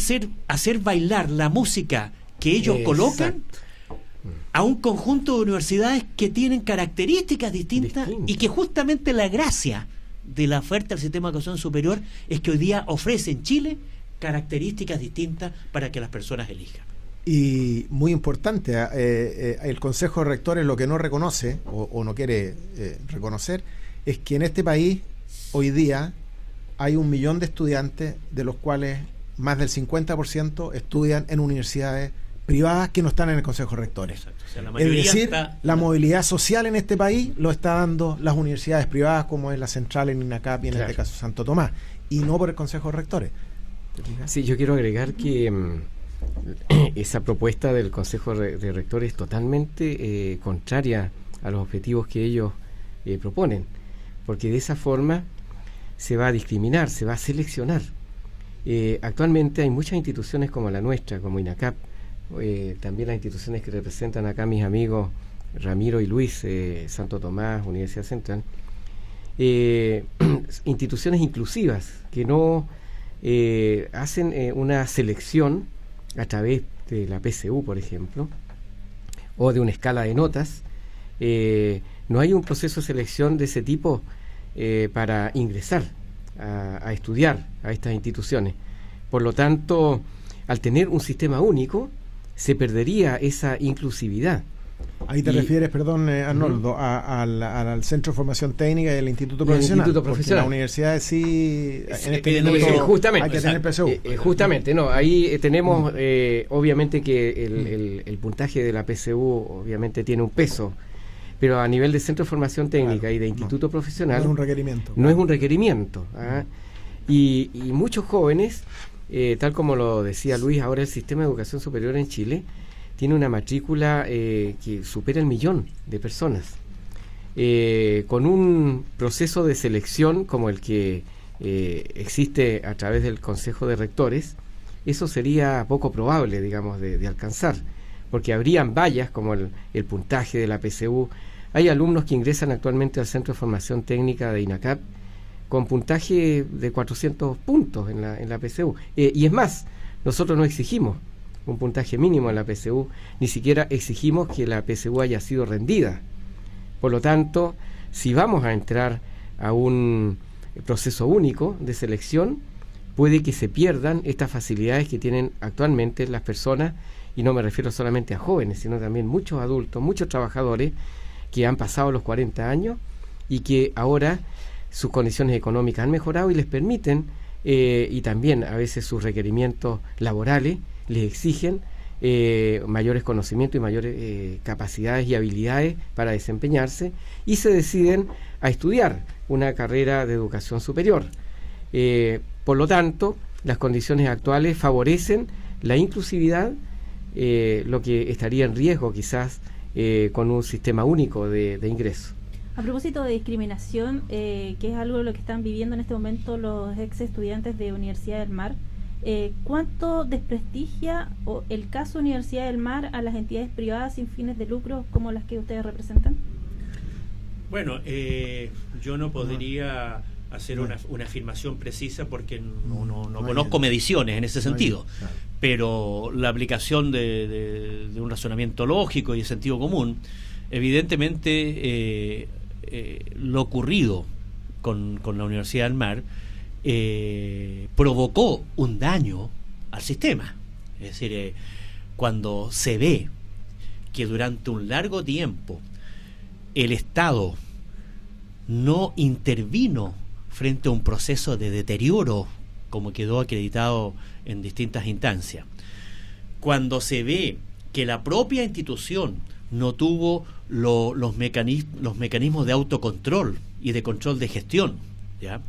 hacer bailar la música que ellos colocan a un conjunto de universidades que tienen características distintas y que justamente la gracia de la oferta del sistema de educación superior es que hoy día ofrece en Chile características distintas para que las personas elijan. Y muy importante, el Consejo de Rectores lo que no reconoce o no quiere reconocer es que en este país hoy día hay 1 millón de estudiantes, de los cuales más del 50% estudian en universidades privadas que no están en el Consejo de Rectores. O sea, es decir, la movilidad social en este país lo está dando las universidades privadas, como es la Central en INACAP y en este caso Santo Tomás, y no por el Consejo de Rectores. Sí, yo quiero agregar que esa propuesta del Consejo de Rectores es totalmente contraria a los objetivos que ellos proponen, porque de esa forma se va a discriminar, se va a seleccionar. Actualmente hay muchas instituciones como la nuestra, como INACAP, también las instituciones que representan acá mis amigos Ramiro y Luis, Santo Tomás, Universidad Central, instituciones inclusivas que no hacen una selección a través de la PSU, por ejemplo, o de una escala de notas. No hay un proceso de selección de ese tipo para ingresar a estudiar a estas instituciones. Por lo tanto, al tener un sistema único, se perdería esa inclusividad. Ahí te refieres, perdón, Arnoldo, al Centro de Formación Técnica y al Instituto Profesional. Porque las universidades sí, en este minuto justamente, hay que tener PSU. Justamente, no, ahí tenemos, obviamente que el puntaje de la PSU obviamente tiene un peso, pero a nivel de Centro de Formación Técnica y de Instituto Profesional no es un requerimiento. No es un requerimiento. Y muchos jóvenes, tal como lo decía Luis, ahora el sistema de educación superior en Chile tiene una matrícula que supera el 1 millón de personas. Con un proceso de selección como el que existe a través del Consejo de Rectores, eso sería poco probable, digamos, de alcanzar, porque habrían vallas como el puntaje de la PSU. Hay alumnos que ingresan actualmente al Centro de Formación Técnica de INACAP con puntaje de 400 puntos en la PSU. Y es más, nosotros no exigimos un puntaje mínimo en la PSU, ni siquiera exigimos que la PSU haya sido rendida. Por lo tanto, si vamos a entrar a un proceso único de selección, puede que se pierdan estas facilidades que tienen actualmente las personas, y no me refiero solamente a jóvenes, sino también muchos adultos, muchos trabajadores que han pasado los 40 años y que ahora sus condiciones económicas han mejorado y les permiten, y también a veces sus requerimientos laborales les exigen mayores conocimientos y mayores capacidades y habilidades para desempeñarse, y se deciden a estudiar una carrera de educación superior. Por lo tanto, las condiciones actuales favorecen la inclusividad, lo que estaría en riesgo quizás con un sistema único de ingreso. A propósito de discriminación, que es algo de lo que están viviendo en este momento los ex estudiantes de Universidad del Mar, ¿cuánto desprestigia el caso Universidad del Mar a las entidades privadas sin fines de lucro como las que ustedes representan? Bueno, yo no podría hacer una afirmación precisa porque no conozco mediciones en ese sentido, pero la aplicación de un razonamiento lógico y de sentido común, evidentemente lo ocurrido con la Universidad del Mar provocó un daño al sistema. Es decir, cuando se ve que durante un largo tiempo el Estado no intervino frente a un proceso de deterioro como quedó acreditado en distintas instancias, cuando se ve que la propia institución no tuvo los mecanismos de autocontrol y de control de gestión, ¿ya?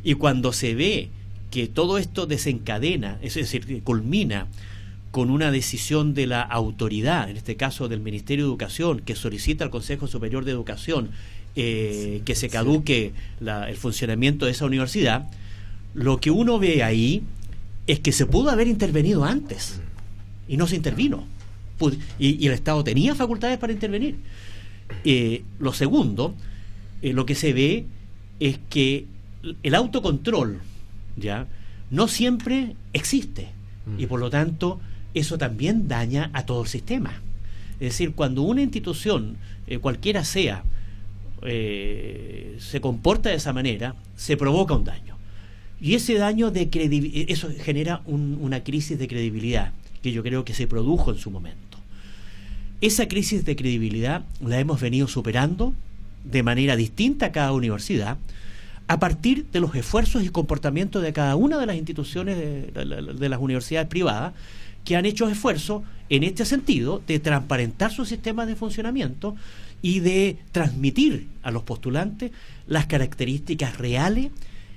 Y cuando se ve que todo esto desencadena, es decir, culmina con una decisión de la autoridad, en este caso del Ministerio de Educación, que solicita al Consejo Superior de Educación que se caduque el funcionamiento de esa universidad, lo que uno ve ahí es que se pudo haber intervenido antes y no se intervino. Y el Estado tenía facultades para intervenir. Lo segundo, lo que se ve es que el autocontrol ya no siempre existe, y por lo tanto eso también daña a todo el sistema. Es decir, cuando una institución, cualquiera sea, se comporta de esa manera, se provoca un daño. Y ese daño de credibilidad, eso genera una crisis de credibilidad, que yo creo que se produjo en su momento. Esa crisis de credibilidad la hemos venido superando de manera distinta a cada universidad, a partir de los esfuerzos y comportamientos de cada una de las instituciones de las universidades privadas, que han hecho esfuerzos en este sentido de transparentar sus sistemas de funcionamiento y de transmitir a los postulantes las características reales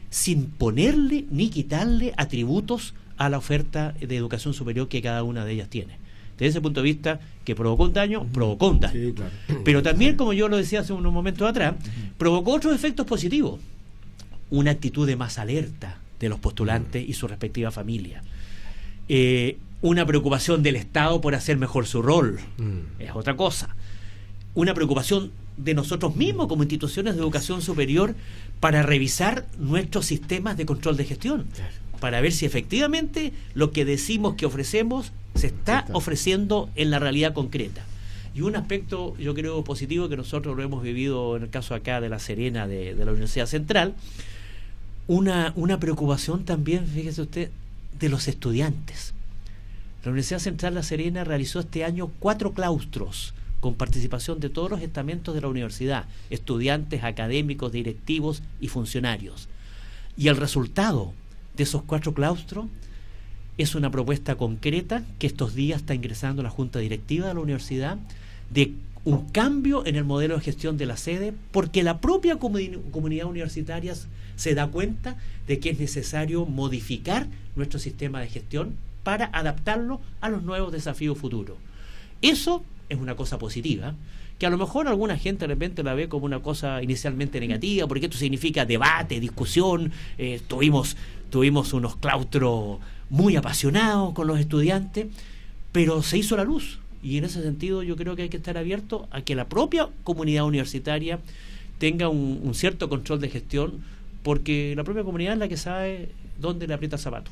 sin ponerle ni quitarle atributos a la oferta de educación superior que cada una de ellas tiene. Desde ese punto de vista, que provocó un daño, sí, claro. Pero también, como yo lo decía hace unos momentos atrás, provocó otros efectos positivos. Una actitud de más alerta de los postulantes y su respectiva familia. Una preocupación del Estado por hacer mejor su rol. Es otra cosa. Una preocupación de nosotros mismos como instituciones de educación superior para revisar nuestros sistemas de control de gestión, para ver si efectivamente lo que decimos que ofrecemos se está ofreciendo en la realidad concreta. Y un aspecto, yo creo, positivo que nosotros lo hemos vivido en el caso acá de La Serena, de la Universidad Central, una preocupación también, fíjese usted, de los estudiantes. La Universidad Central La Serena realizó este año 4 claustros con participación de todos los estamentos de la universidad, estudiantes, académicos, directivos y funcionarios. Y el resultado de esos 4 claustros es una propuesta concreta que estos días está ingresando la Junta Directiva de la universidad, de un cambio en el modelo de gestión de la sede, porque la propia comunidad universitaria se da cuenta de que es necesario modificar nuestro sistema de gestión para adaptarlo a los nuevos desafíos futuros. Eso es una cosa positiva, que a lo mejor alguna gente de repente la ve como una cosa inicialmente negativa, porque esto significa debate, discusión. Tuvimos unos claustros muy apasionados con los estudiantes, pero se hizo la luz, y en ese sentido yo creo que hay que estar abierto a que la propia comunidad universitaria tenga un cierto control de gestión, porque la propia comunidad es la que sabe dónde le aprieta el zapato.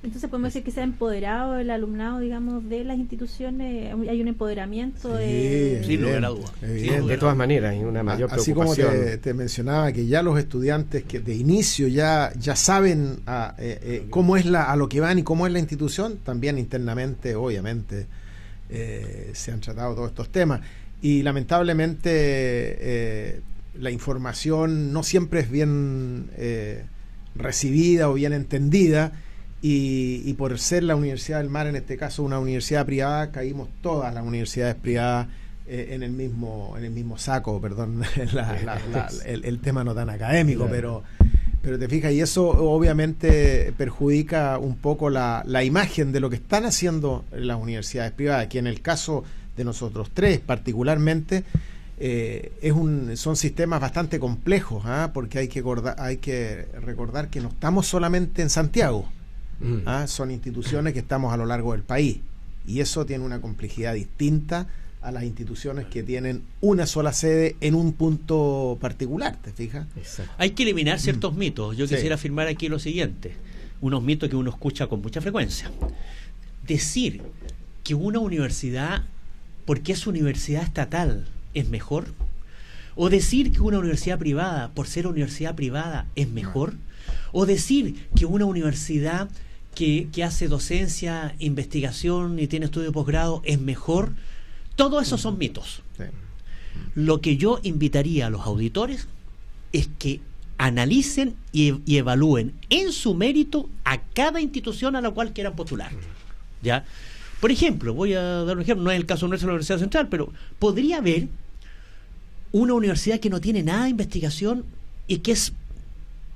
Entonces podemos decir que se ha empoderado el alumnado, digamos, de las instituciones, hay un empoderamiento. Sin lugar a duda. De todas maneras, hay una mayor preocupación. Así como te mencionaba que ya los estudiantes que de inicio ya saben cómo es a lo que van y cómo es la institución, también internamente, obviamente, se han tratado todos estos temas. Y lamentablemente la información no siempre es bien recibida o bien entendida. Y por ser la Universidad del Mar, en este caso una universidad privada, caímos todas las universidades privadas en el mismo saco, perdón, el tema no tan académico, claro. pero te fijas, y eso obviamente perjudica un poco la imagen de lo que están haciendo las universidades privadas, que en el caso de nosotros tres particularmente, son sistemas bastante complejos, porque hay que recordar que no estamos solamente en Santiago. Son instituciones que estamos a lo largo del país, y eso tiene una complejidad distinta a las instituciones que tienen una sola sede en un punto particular, ¿te fijas? Exacto. Hay que eliminar ciertos mitos. Yo quisiera afirmar aquí lo siguiente, unos mitos que uno escucha con mucha frecuencia. Decir que una universidad, porque es universidad estatal, es mejor, o decir que una universidad privada, por ser universidad privada, es mejor, o decir que una universidad que hace docencia, investigación y tiene estudio de posgrado es mejor, todo eso son mitos. Sí. Lo que yo invitaría a los auditores es que analicen y evalúen en su mérito a cada institución a la cual quieran postular. ¿Ya? Por ejemplo, voy a dar un ejemplo, no es el caso nuestro de la Universidad Central, pero podría haber una universidad que no tiene nada de investigación y que es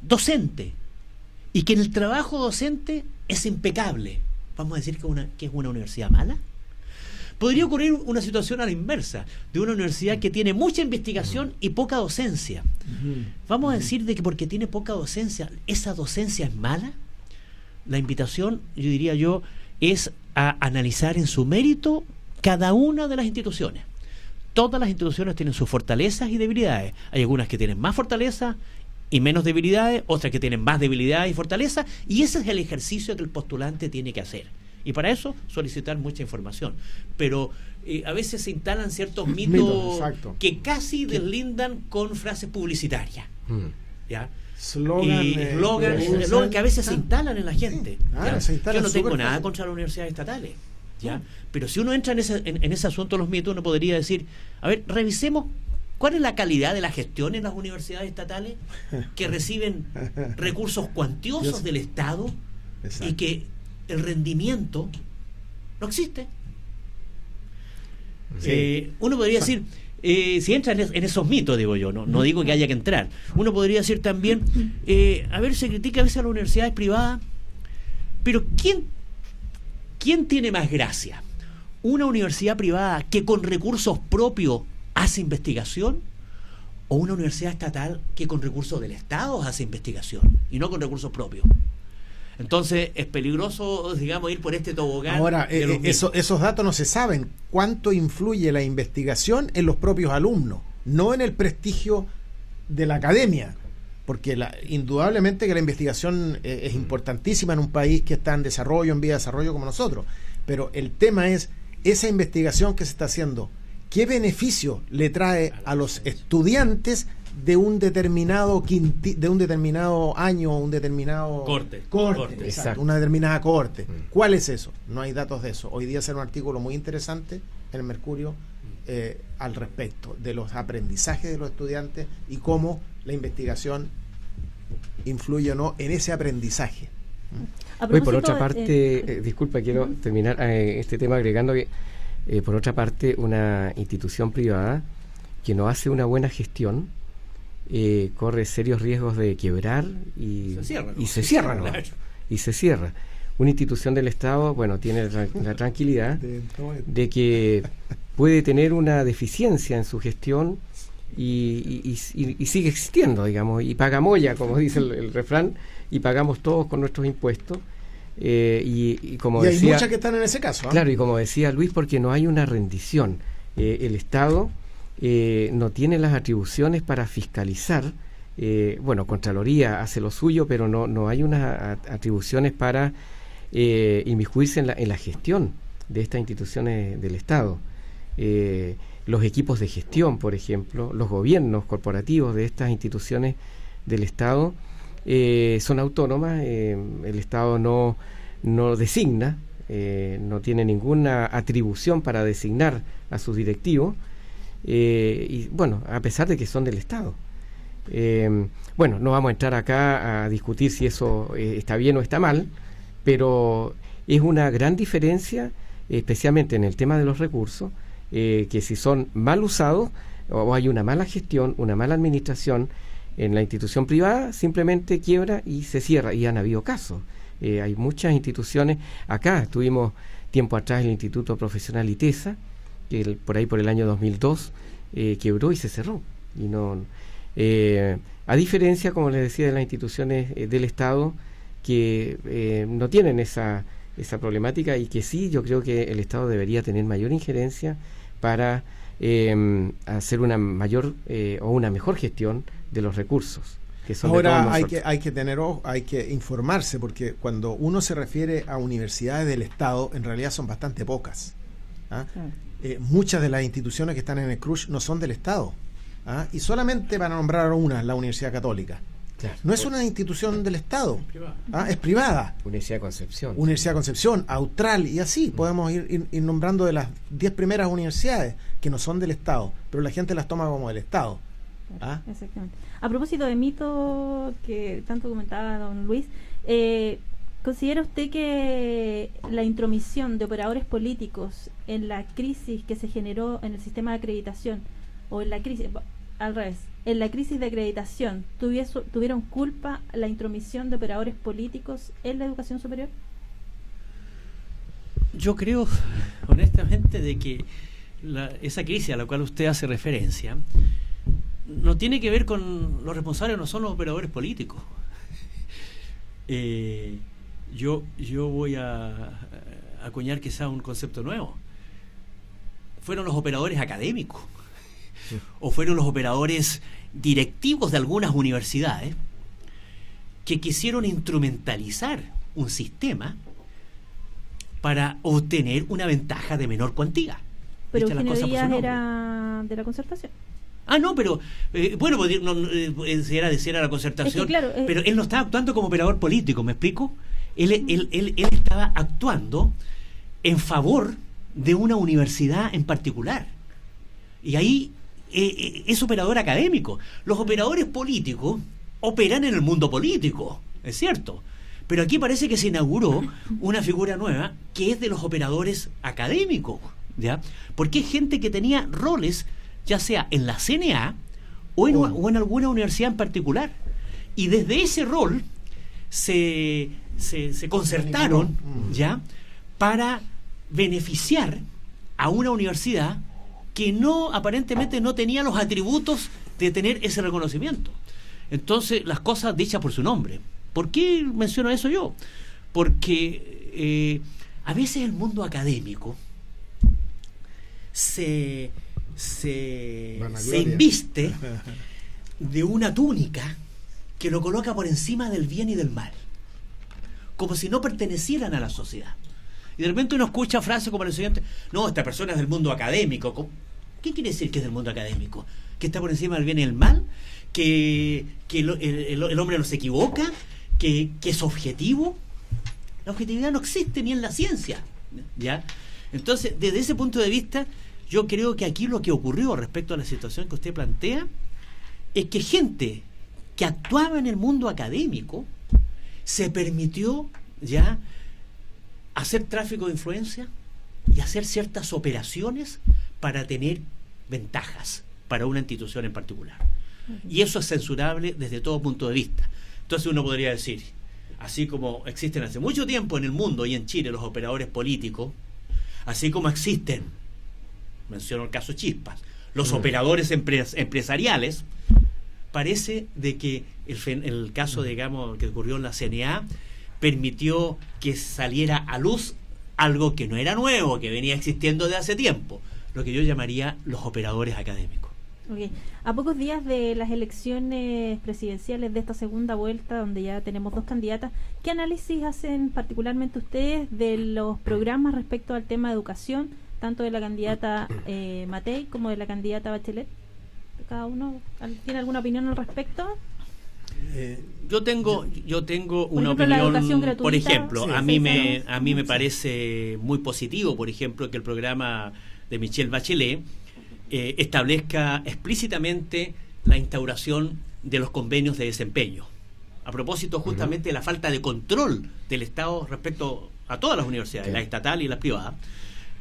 docente, y que en el trabajo docente es impecable, ¿Vamos a decir que es una universidad mala? Podría ocurrir una situación a la inversa, de una universidad que tiene mucha investigación y poca docencia. ¿Vamos a decir de que porque tiene poca docencia, esa docencia es mala? La invitación, yo diría es a analizar en su mérito cada una de las instituciones. Todas las instituciones tienen sus fortalezas y debilidades. Hay algunas que tienen más fortalezas y menos debilidades, otras que tienen más debilidades y fortalezas, y ese es el ejercicio que el postulante tiene que hacer. Y para eso solicitar mucha información. Pero a veces se instalan ciertos mitos que casi deslindan con frases publicitarias. ¿Ya? Eslogan que a veces se instalan en la gente. Yo no tengo nada contra las universidades estatales, ¿ya? Pero si uno entra en ese asunto de los mitos, uno podría decir, a ver, revisemos cuál es la calidad de la gestión en las universidades estatales que reciben recursos cuantiosos del Estado y que el rendimiento no existe. Uno podría decir, si entra en esos mitos, digo yo, no digo que haya que entrar, uno podría decir también, a ver, se critica a veces a las universidades privadas, pero ¿quién tiene más gracia? ¿Una universidad privada que con recursos propios hace investigación, o una universidad estatal que con recursos del Estado hace investigación y no con recursos propios? Entonces es peligroso, digamos, ir por este tobogán. Ahora, esos datos no se saben. ¿Cuánto influye la investigación en los propios alumnos? No en el prestigio de la academia. Porque indudablemente que la investigación es importantísima en un país que está en desarrollo, en vía de desarrollo como nosotros. Pero el tema es, esa investigación que se está haciendo, ¿qué beneficio le trae a los estudiantes de un determinado año, un determinado corte, exacto, una determinada corte? ¿Cuál es eso? No hay datos de eso. Hoy día sale un artículo muy interesante en el Mercurio al respecto de los aprendizajes de los estudiantes y cómo la investigación influye o no en ese aprendizaje. Hoy, por otra parte, disculpa, quiero terminar este tema agregando que por otra parte, una institución privada que no hace una buena gestión corre serios riesgos de quebrar y se cierra. Una institución del Estado, bueno, tiene la tranquilidad de que puede tener una deficiencia en su gestión y sigue existiendo, digamos, y paga molla, como dice el refrán, y pagamos todos con nuestros impuestos. Como hay decía, muchas que están en ese caso. Claro, y como decía Luis, porque no hay una rendición. El Estado no tiene las atribuciones para fiscalizar. Contraloría hace lo suyo, pero no hay unas atribuciones para inmiscuirse en la gestión de estas instituciones del Estado. Los equipos de gestión, por ejemplo, los gobiernos corporativos de estas instituciones del Estado son autónomas. El Estado no designa, no tiene ninguna atribución para designar a sus directivos, a pesar de que son del Estado. No vamos a entrar acá a discutir si eso está bien o está mal, pero es una gran diferencia, especialmente en el tema de los recursos, que si son mal usados o hay una mala gestión, una mala administración en la institución privada, simplemente quiebra y se cierra, y han habido casos. Hay muchas instituciones. Acá estuvimos tiempo atrás el Instituto Profesional ITESA, que por ahí por el año 2002 quebró y se cerró. A diferencia, como les decía, de las instituciones del Estado que no tienen esa problemática, y que sí, yo creo que el Estado debería tener mayor injerencia para hacer una mayor o una mejor gestión de los recursos. Ahora hay que informarse, porque cuando uno se refiere a universidades del Estado, en realidad son bastante pocas. Muchas de las instituciones que están en el CRUSH no son del Estado, y solamente van a nombrar una, la Universidad Católica. Claro. No es una institución del Estado, es privada. Universidad de Concepción, Austral, y así podemos ir nombrando de las 10 primeras universidades que no son del Estado, pero la gente las toma como del Estado. Exactamente. A propósito de mito que tanto comentaba don Luis, ¿considera usted que la intromisión de operadores políticos en la crisis que se generó en el sistema de acreditación, o en la crisis, al revés, en la crisis de acreditación, tuvieron culpa la intromisión de operadores políticos en la educación superior? Yo creo, honestamente, de que esa crisis a la cual usted hace referencia no tiene que ver con los responsables, no son los operadores políticos. Yo voy a acuñar quizá un concepto nuevo. Fueron los operadores académicos, sí, o fueron los operadores directivos de algunas universidades que quisieron instrumentalizar un sistema para obtener una ventaja de menor cuantía. Pero Eugenio Díaz era de la Concertación. Ah, no, pero bueno, si era la Concertación, es que, claro, pero él no estaba actuando como operador político, ¿me explico? Él estaba actuando en favor de una universidad en particular. Y ahí es operador académico. Los operadores políticos operan en el mundo político, es cierto. Pero aquí parece que se inauguró una figura nueva que es de los operadores académicos, ¿ya? Porque es gente que tenía roles, ya sea en la CNA o en alguna universidad en particular. Y desde ese rol se concertaron, ¿ya?, para beneficiar a una universidad que aparentemente no tenía los atributos de tener ese reconocimiento. Entonces, las cosas dichas por su nombre. ¿Por qué menciono eso yo? Porque a veces el mundo académico se inviste de una túnica que lo coloca por encima del bien y del mal, como si no pertenecieran a la sociedad. Y de repente uno escucha frases como la siguiente: no, esta persona es del mundo académico. ¿Qué quiere decir que es del mundo académico? ¿Que está por encima del bien y del mal? ¿Que el hombre no se equivoca? ¿Que es objetivo? La objetividad no existe ni en la ciencia, ¿ya? Entonces, desde ese punto de vista, yo creo que aquí lo que ocurrió respecto a la situación que usted plantea es que gente que actuaba en el mundo académico se permitió ya hacer tráfico de influencia y hacer ciertas operaciones para tener ventajas para una institución en particular. Y eso es censurable desde todo punto de vista. Entonces uno podría decir, así como existen hace mucho tiempo en el mundo y en Chile los operadores políticos, así como existen, menciono el caso Chispas, los operadores empresariales, parece de que el caso, digamos, que ocurrió en la CNA permitió que saliera a luz algo que no era nuevo, que venía existiendo desde hace tiempo, lo que yo llamaría los operadores académicos. Okay. A pocos días de las elecciones presidenciales de esta segunda vuelta, donde ya tenemos 2 candidatas, ¿qué análisis hacen particularmente ustedes de los programas respecto al tema de educación, tanto de la candidata Matei como de la candidata Bachelet? ¿Cada uno tiene alguna opinión al respecto? Yo tengo una opinión. Por ejemplo, sí, a mí me parece muy positivo, por ejemplo, que el programa de Michelle Bachelet establezca explícitamente la instauración de los convenios de desempeño, a propósito justamente de la falta de control del Estado respecto a todas las universidades, las estatales y las privadas.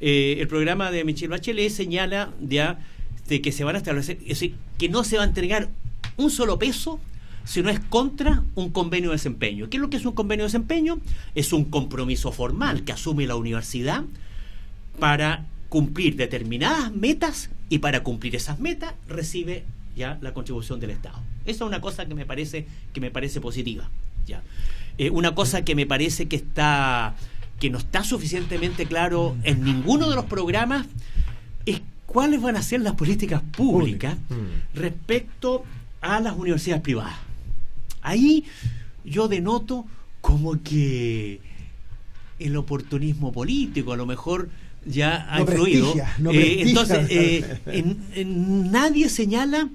El programa de Michelle Bachelet señala ya de que se van a establecer, es decir, que no se va a entregar un solo peso si no es contra un convenio de desempeño. ¿Qué es lo que es un convenio de desempeño? Es un compromiso formal que asume la universidad para cumplir determinadas metas, y para cumplir esas metas recibe ya la contribución del Estado. Esa es una cosa que me parece positiva, ya. Una cosa que me parece que no está suficientemente claro en ninguno de los programas es cuáles van a ser las políticas públicas respecto a las universidades privadas. Ahí yo denoto como que el oportunismo político a lo mejor ya ha influido. Entonces, nadie señala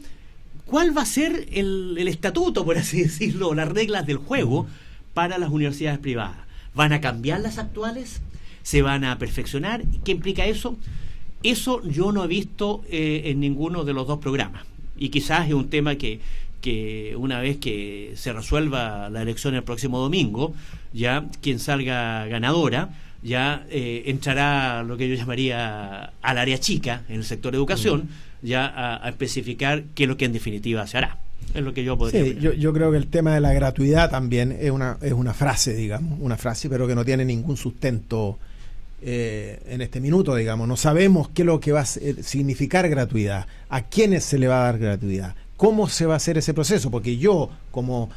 cuál va a ser el estatuto, por así decirlo, las reglas del juego para las universidades privadas. ¿Van a cambiar las actuales? ¿Se van a perfeccionar? ¿Qué implica eso? Eso yo no he visto en ninguno de los 2 programas. Y quizás es un tema que una vez que se resuelva la elección el próximo domingo, ya quien salga ganadora ya entrará lo que yo llamaría al área chica en el sector de educación, ya a especificar qué es lo que en definitiva se hará. Es lo que yo podría decir. Yo creo que el tema de la gratuidad también es una frase, digamos, una frase, pero que no tiene ningún sustento en este minuto, digamos. No sabemos qué es lo que va a significar gratuidad, a quiénes se le va a dar gratuidad, cómo se va a hacer ese proceso, porque yo como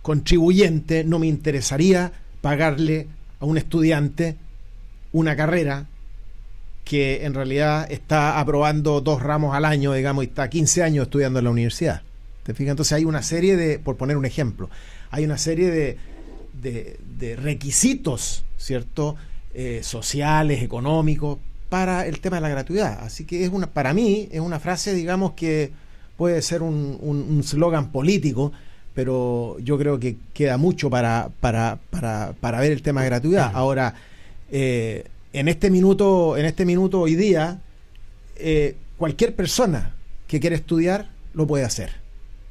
contribuyente no me interesaría pagarle a un estudiante una carrera que en realidad está aprobando 2 ramos al año, digamos, y está 15 años estudiando en la universidad. ¿Te fijas? Entonces hay una serie de, por poner un ejemplo, hay una serie de requisitos, ¿cierto?, sociales, económicos, para el tema de la gratuidad. Así que para mí es una frase, digamos, que puede ser un slogan político, pero yo creo que queda mucho para ver el tema de gratuidad. Ahora, en este minuto hoy día, cualquier persona que quiera estudiar lo puede hacer.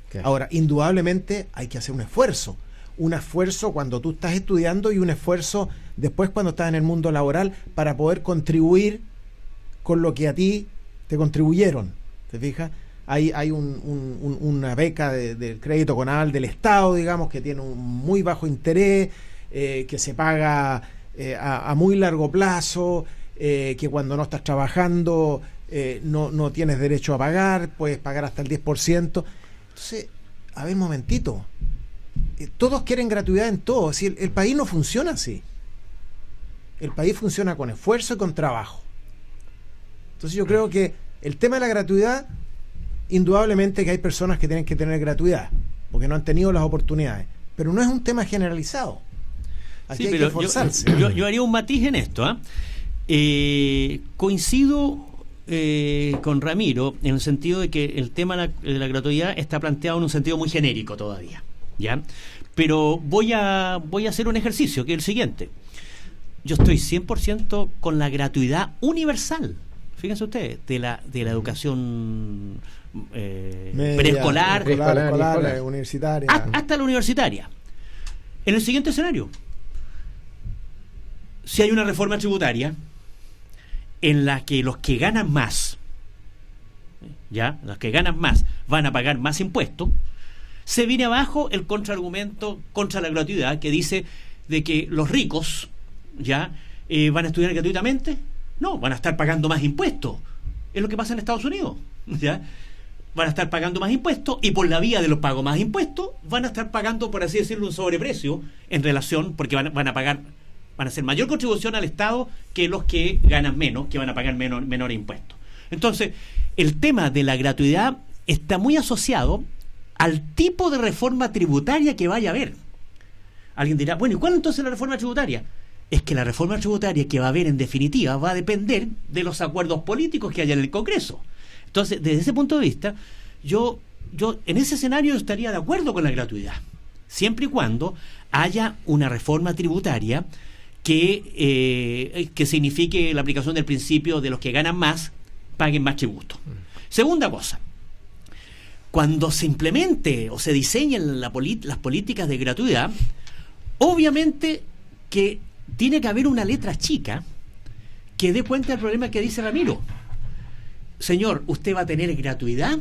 Claro. Ahora, indudablemente hay que hacer un esfuerzo cuando tú estás estudiando y un esfuerzo después cuando estás en el mundo laboral para poder contribuir con lo que a ti te contribuyeron. ¿Te fijas? Hay una beca del crédito Conaval del Estado, digamos, que tiene un muy bajo interés, que se paga a muy largo plazo, que cuando no estás trabajando no tienes derecho a pagar, puedes pagar hasta el 10%. Entonces, a ver, un momentito. Todos quieren gratuidad en todo. Si el país no funciona así. El país funciona con esfuerzo y con trabajo. Entonces yo creo que el tema de la gratuidad, indudablemente que hay personas que tienen que tener gratuidad, porque no han tenido las oportunidades. Pero no es un tema generalizado. Así hay que esforzarse. Yo haría un matiz en esto. Coincido con Ramiro en el sentido de que el tema de la gratuidad está planteado en un sentido muy genérico todavía, ¿ya? Pero voy a hacer un ejercicio, que es el siguiente. Yo estoy 100% con la gratuidad universal, fíjense ustedes, de la educación preescolar, universitaria, hasta la universitaria. En el siguiente escenario, si hay una reforma tributaria en la que los que ganan más, los que ganan más van a pagar más impuestos, se viene abajo el contraargumento contra la gratuidad, que dice de que los ricos van a estudiar gratuitamente. No, van a estar pagando más impuestos. Es lo que pasa en Estados Unidos, ¿ya? Van a estar pagando más impuestos y por la vía de los pagos más impuestos van a estar pagando, por así decirlo, un sobreprecio en relación, porque van a hacer mayor contribución al Estado que los que ganan menos, que van a pagar menor impuestos. Entonces, el tema de la gratuidad está muy asociado al tipo de reforma tributaria que vaya a haber. Alguien dirá, bueno, ¿y cuál entonces la reforma tributaria? Es que la reforma tributaria que va a haber en definitiva va a depender de los acuerdos políticos que haya en el Congreso. Entonces, desde ese punto de vista, yo en ese escenario estaría de acuerdo con la gratuidad, siempre y cuando haya una reforma tributaria que signifique la aplicación del principio de los que ganan más paguen más tributo. Segunda cosa, cuando se implemente o se diseñen las políticas de gratuidad, obviamente que tiene que haber una letra chica que dé cuenta del problema que dice Ramiro. Señor, usted va a tener gratuidad,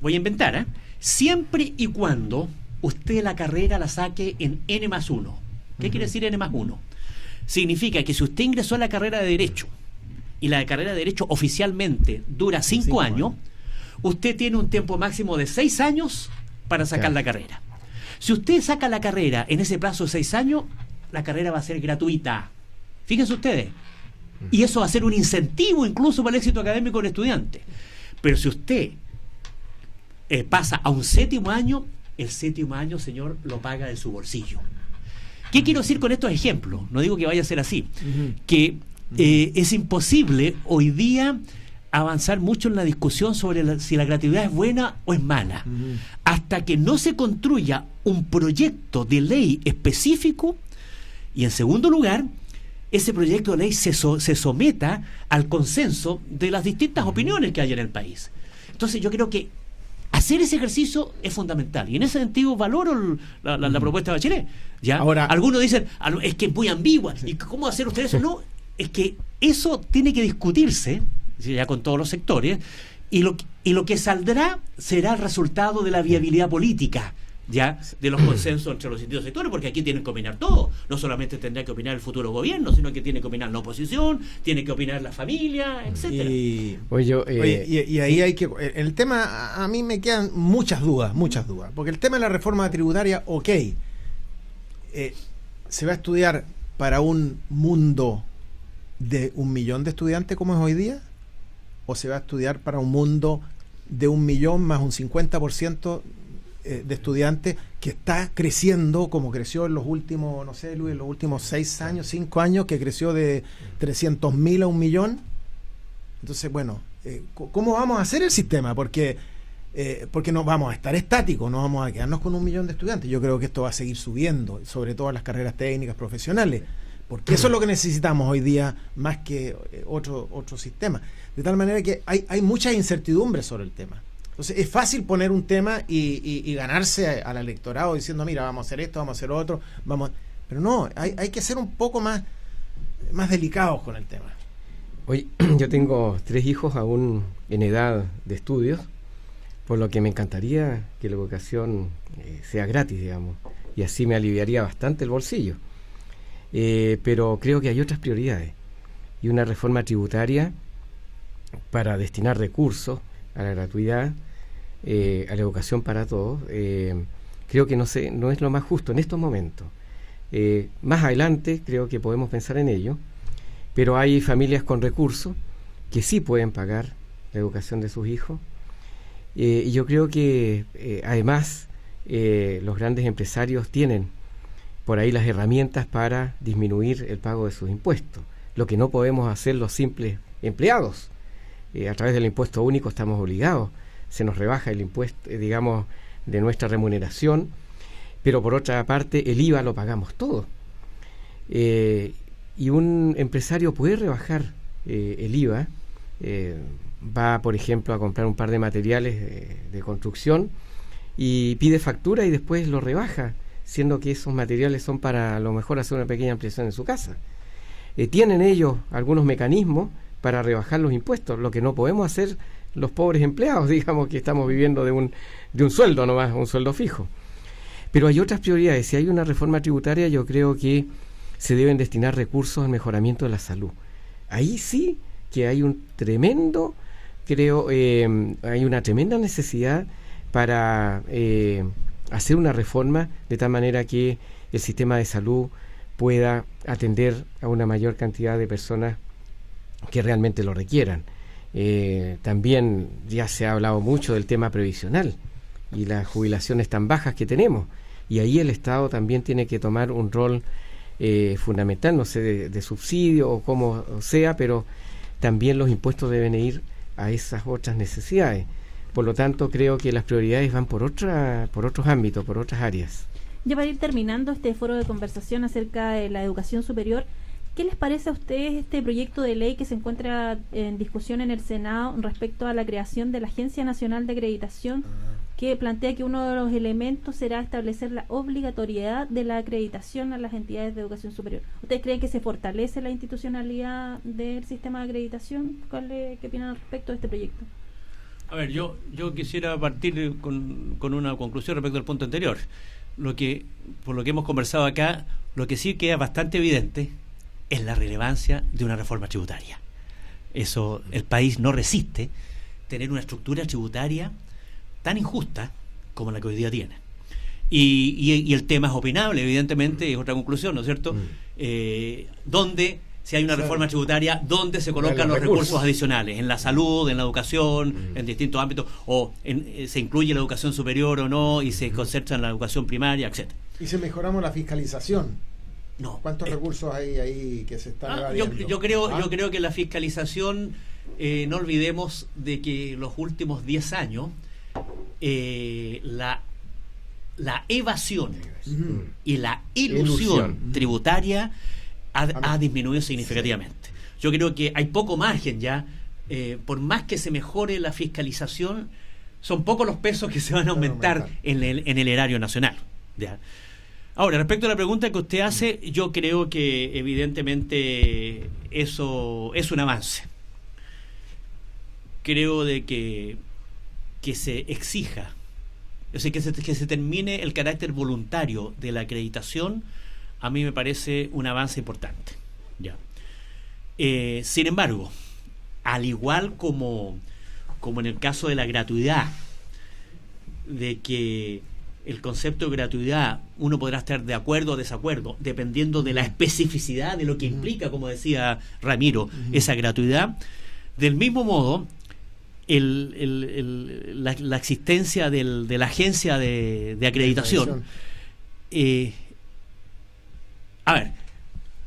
voy a inventar, siempre y cuando usted la carrera la saque en N+1. ¿Qué quiere decir N+1? Significa que si usted ingresó a la carrera de Derecho y la carrera de Derecho oficialmente dura 5 años, usted tiene un tiempo máximo de 6 años para sacar la carrera. Si usted saca la carrera en ese plazo de 6 años, la carrera va a ser gratuita. Fíjense ustedes. Y eso va a ser un incentivo incluso para el éxito académico del estudiante. Pero si usted pasa a un 7º año, el 7º año, señor, lo paga de su bolsillo. ¿Qué quiero decir con estos ejemplos? No digo que vaya a ser así. Que es imposible hoy día avanzar mucho en la discusión sobre si la gratuidad es buena o es mala, hasta que no se construya un proyecto de ley específico y, en segundo lugar, ese proyecto de ley se someta al consenso de las distintas opiniones que hay en el país. Entonces yo creo que hacer ese ejercicio es fundamental y en ese sentido valoro la propuesta de Bachelet. ¿Ya? Ahora, algunos dicen, es que es muy ambigua, ¿y cómo hacer ustedes eso? No, es que eso tiene que discutirse ya con todos los sectores y lo que saldrá será el resultado de la viabilidad política ya de los consensos entre los distintos sectores, porque aquí tienen que opinar todo. No solamente tendrá que opinar el futuro gobierno, sino que tiene que opinar la oposición, tiene que opinar la familia, etcétera. Y ahí hay que... El tema, a mí me quedan muchas dudas, porque el tema de la reforma tributaria, se va a estudiar para un mundo de 1 millón de estudiantes como es hoy día, o se va a estudiar para un mundo de 1 millón más un 50% de estudiantes que está creciendo como creció en los últimos, no sé, Luis, en los últimos 6 años, 5 años, que creció de 300.000 a 1 millón. Entonces, bueno, ¿cómo vamos a hacer el sistema? Porque no vamos a estar estáticos, no vamos a quedarnos con 1 millón de estudiantes. Yo creo que esto va a seguir subiendo, sobre todo en las carreras técnicas profesionales, porque eso es lo que necesitamos hoy día más que otro sistema. De tal manera que hay mucha incertidumbre sobre el tema. Entonces es fácil poner un tema y ganarse al electorado diciendo, mira, vamos a hacer esto, vamos a hacer otro, pero no, hay que ser un poco más delicados con el tema. Hoy yo tengo 3 hijos aún en edad de estudios, por lo que me encantaría que la educación sea gratis, digamos, y así me aliviaría bastante el bolsillo. Pero creo que hay otras prioridades, y una reforma tributaria para destinar recursos a la gratuidad, a la educación para todos, creo que no es lo más justo en estos momentos. Más adelante creo que podemos pensar en ello, pero hay familias con recursos que sí pueden pagar la educación de sus hijos, y yo creo que además los grandes empresarios tienen por ahí las herramientas para disminuir el pago de sus impuestos, lo que no podemos hacer los simples empleados. A través del impuesto único estamos obligados, se nos rebaja el impuesto, digamos, de nuestra remuneración, pero por otra parte el IVA lo pagamos todo. Y un empresario puede rebajar el IVA, va, por ejemplo, a comprar un par de materiales de construcción y pide factura y después lo rebaja, siendo que esos materiales son para a lo mejor hacer una pequeña ampliación en su casa. Tienen ellos algunos mecanismos para rebajar los impuestos, lo que no podemos hacer los pobres empleados, digamos, que estamos viviendo de un sueldo nomás, un sueldo fijo. Pero hay otras prioridades. Si hay una reforma tributaria, yo creo que se deben destinar recursos al mejoramiento de la salud. Ahí sí que hay hay una tremenda necesidad para hacer una reforma de tal manera que el sistema de salud pueda atender a una mayor cantidad de personas que realmente lo requieran. También ya se ha hablado mucho del tema previsional y las jubilaciones tan bajas que tenemos, y ahí el Estado también tiene que tomar un rol fundamental, no sé, de subsidio o como sea, pero también los impuestos deben ir a esas otras necesidades. Por lo tanto, creo que las prioridades van por otros ámbitos, por otras áreas. Ya para ir terminando este foro de conversación acerca de la educación superior, ¿qué les parece a ustedes este proyecto de ley que se encuentra en discusión en el Senado respecto a la creación de la Agencia Nacional de Acreditación, que plantea que uno de los elementos será establecer la obligatoriedad de la acreditación a las entidades de educación superior? ¿Ustedes creen que se fortalece la institucionalidad del sistema de acreditación? ¿Qué opinan al respecto de este proyecto? A ver, yo quisiera partir con una conclusión respecto al punto anterior. Por lo que hemos conversado acá, lo que sí queda bastante evidente es la relevancia de una reforma tributaria. Eso, el país no resiste tener una estructura tributaria tan injusta como la que hoy día tiene. Y el tema es opinable, evidentemente, es otra conclusión, ¿no es cierto? Donde, si hay una reforma tributaria, ¿dónde se colocan los recursos adicionales? ¿En la salud, en la educación, en distintos ámbitos? ¿O se incluye la educación superior o no? ¿Y se concentra en la educación primaria, etcétera? ¿Y si mejoramos la fiscalización? No. ¿Cuántos recursos hay ahí que se están evadiendo? Yo creo que la fiscalización, no olvidemos de que los últimos 10 años la evasión y la ilusión tributaria ha disminuido significativamente. Yo creo que hay poco margen ya, por más que se mejore la fiscalización, son pocos los pesos que se van a aumentar en el erario nacional. ¿Ya? Ahora, respecto a la pregunta que usted hace, yo creo que evidentemente eso es un avance. Creo de que se exija O sea, que se termine el carácter voluntario de la acreditación, a mí me parece un avance importante. Ya. Sin embargo, al igual como en el caso de la gratuidad, de que el concepto de gratuidad uno podrá estar de acuerdo o desacuerdo, dependiendo de la especificidad de lo que implica, como decía Ramiro, esa gratuidad. Del mismo modo, la existencia de la agencia de acreditación. A ver,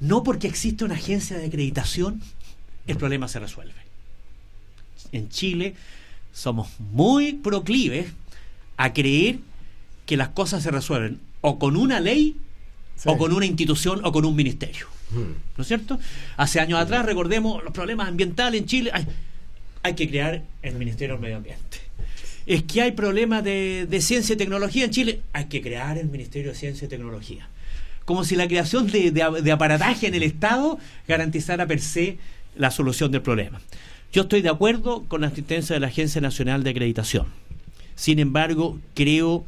no porque existe una agencia de acreditación, el problema se resuelve. En Chile somos muy proclives a creer que las cosas se resuelven o con una ley, o con una institución, o con un ministerio. ¿No es cierto? Hace años atrás, recordemos los problemas ambientales en Chile. Hay que crear el Ministerio del Medio Ambiente. Es que hay problemas de ciencia y tecnología en Chile. Hay que crear el Ministerio de Ciencia y Tecnología. Como si la creación de aparataje en el Estado garantizara per se la solución del problema. Yo estoy de acuerdo con la existencia de la Agencia Nacional de Acreditación. Sin embargo, creo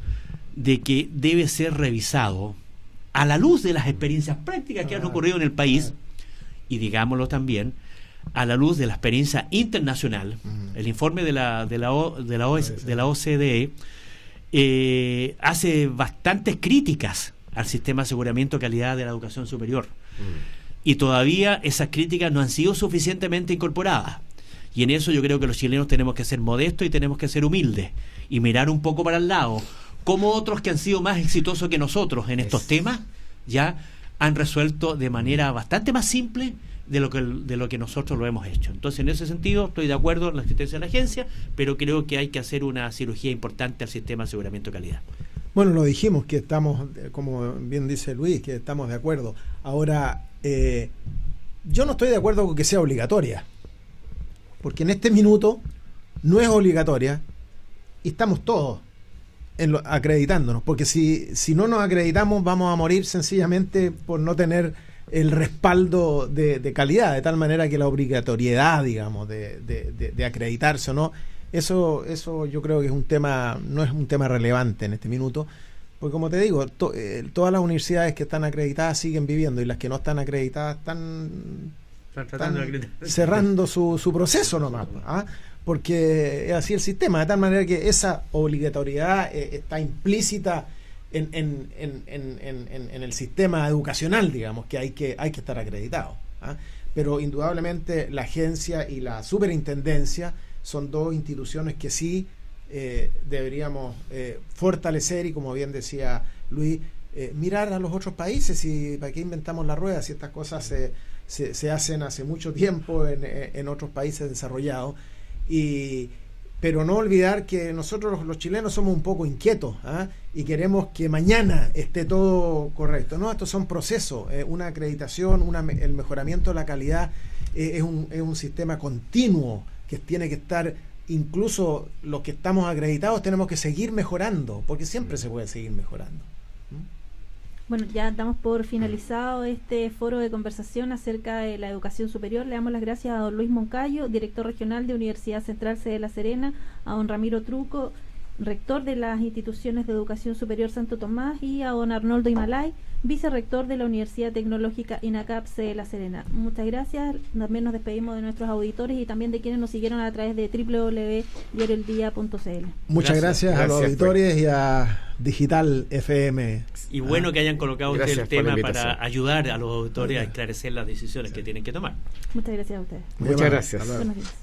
de que debe ser revisado a la luz de las experiencias prácticas que han ocurrido en el país, y digámoslo también, a la luz de la experiencia internacional. El informe de la OCDE hace bastantes críticas al sistema de aseguramiento de calidad de la educación superior, y todavía esas críticas no han sido suficientemente incorporadas, y en eso yo creo que los chilenos tenemos que ser modestos y tenemos que ser humildes y mirar un poco para el lado, como otros que han sido más exitosos que nosotros en estos temas ya han resuelto de manera bastante más simple de lo que nosotros lo hemos hecho. Entonces, en ese sentido, estoy de acuerdo en la existencia de la agencia, pero creo que hay que hacer una cirugía importante al sistema de aseguramiento de calidad. Bueno, lo dijimos, que estamos, como bien dice Luis, que estamos de acuerdo. Ahora, yo no estoy de acuerdo con que sea obligatoria, porque en este minuto no es obligatoria y estamos todos acreditándonos, porque si no nos acreditamos vamos a morir sencillamente por no tener el respaldo de calidad, de tal manera que la obligatoriedad, digamos, de acreditarse o no, eso yo creo que es un tema, no es un tema relevante en este minuto, porque como te digo, todas las universidades que están acreditadas siguen viviendo, y las que no están acreditadas están cerrando su proceso nomás, porque es así el sistema, de tal manera que esa obligatoriedad está implícita en el sistema educacional, digamos, que hay que estar acreditado. Pero indudablemente la agencia y la superintendencia son dos instituciones que sí deberíamos fortalecer, y como bien decía Luis, mirar a los otros países. Y para qué inventamos la rueda si estas cosas se hacen hace mucho tiempo en otros países desarrollados. Pero no olvidar que nosotros los chilenos somos un poco inquietos, y queremos que mañana esté todo correcto. No, estos son procesos. Una acreditación, el mejoramiento de la calidad es un sistema continuo que tiene que estar, incluso los que estamos acreditados tenemos que seguir mejorando, porque siempre se puede seguir mejorando. Bueno, ya damos por finalizado este foro de conversación acerca de la educación superior. Le damos las gracias a don Luis Moncayo, director regional de Universidad Central Sede de La Serena, a don Ramiro Truco, rector de las instituciones de educación superior Santo Tomás, y a don Arnoldo Imalay, vicerrector de la Universidad Tecnológica INACAP Sede de La Serena. Muchas gracias. También nos despedimos de nuestros auditores y también de quienes nos siguieron a través de www.diarioeldia.cl. Muchas gracias a los auditores y a Digital FM. Y bueno que hayan colocado ustedes el tema para ayudar a los auditores a esclarecer las decisiones que tienen que tomar. Muchas gracias a ustedes. Muchas gracias. Buenos días.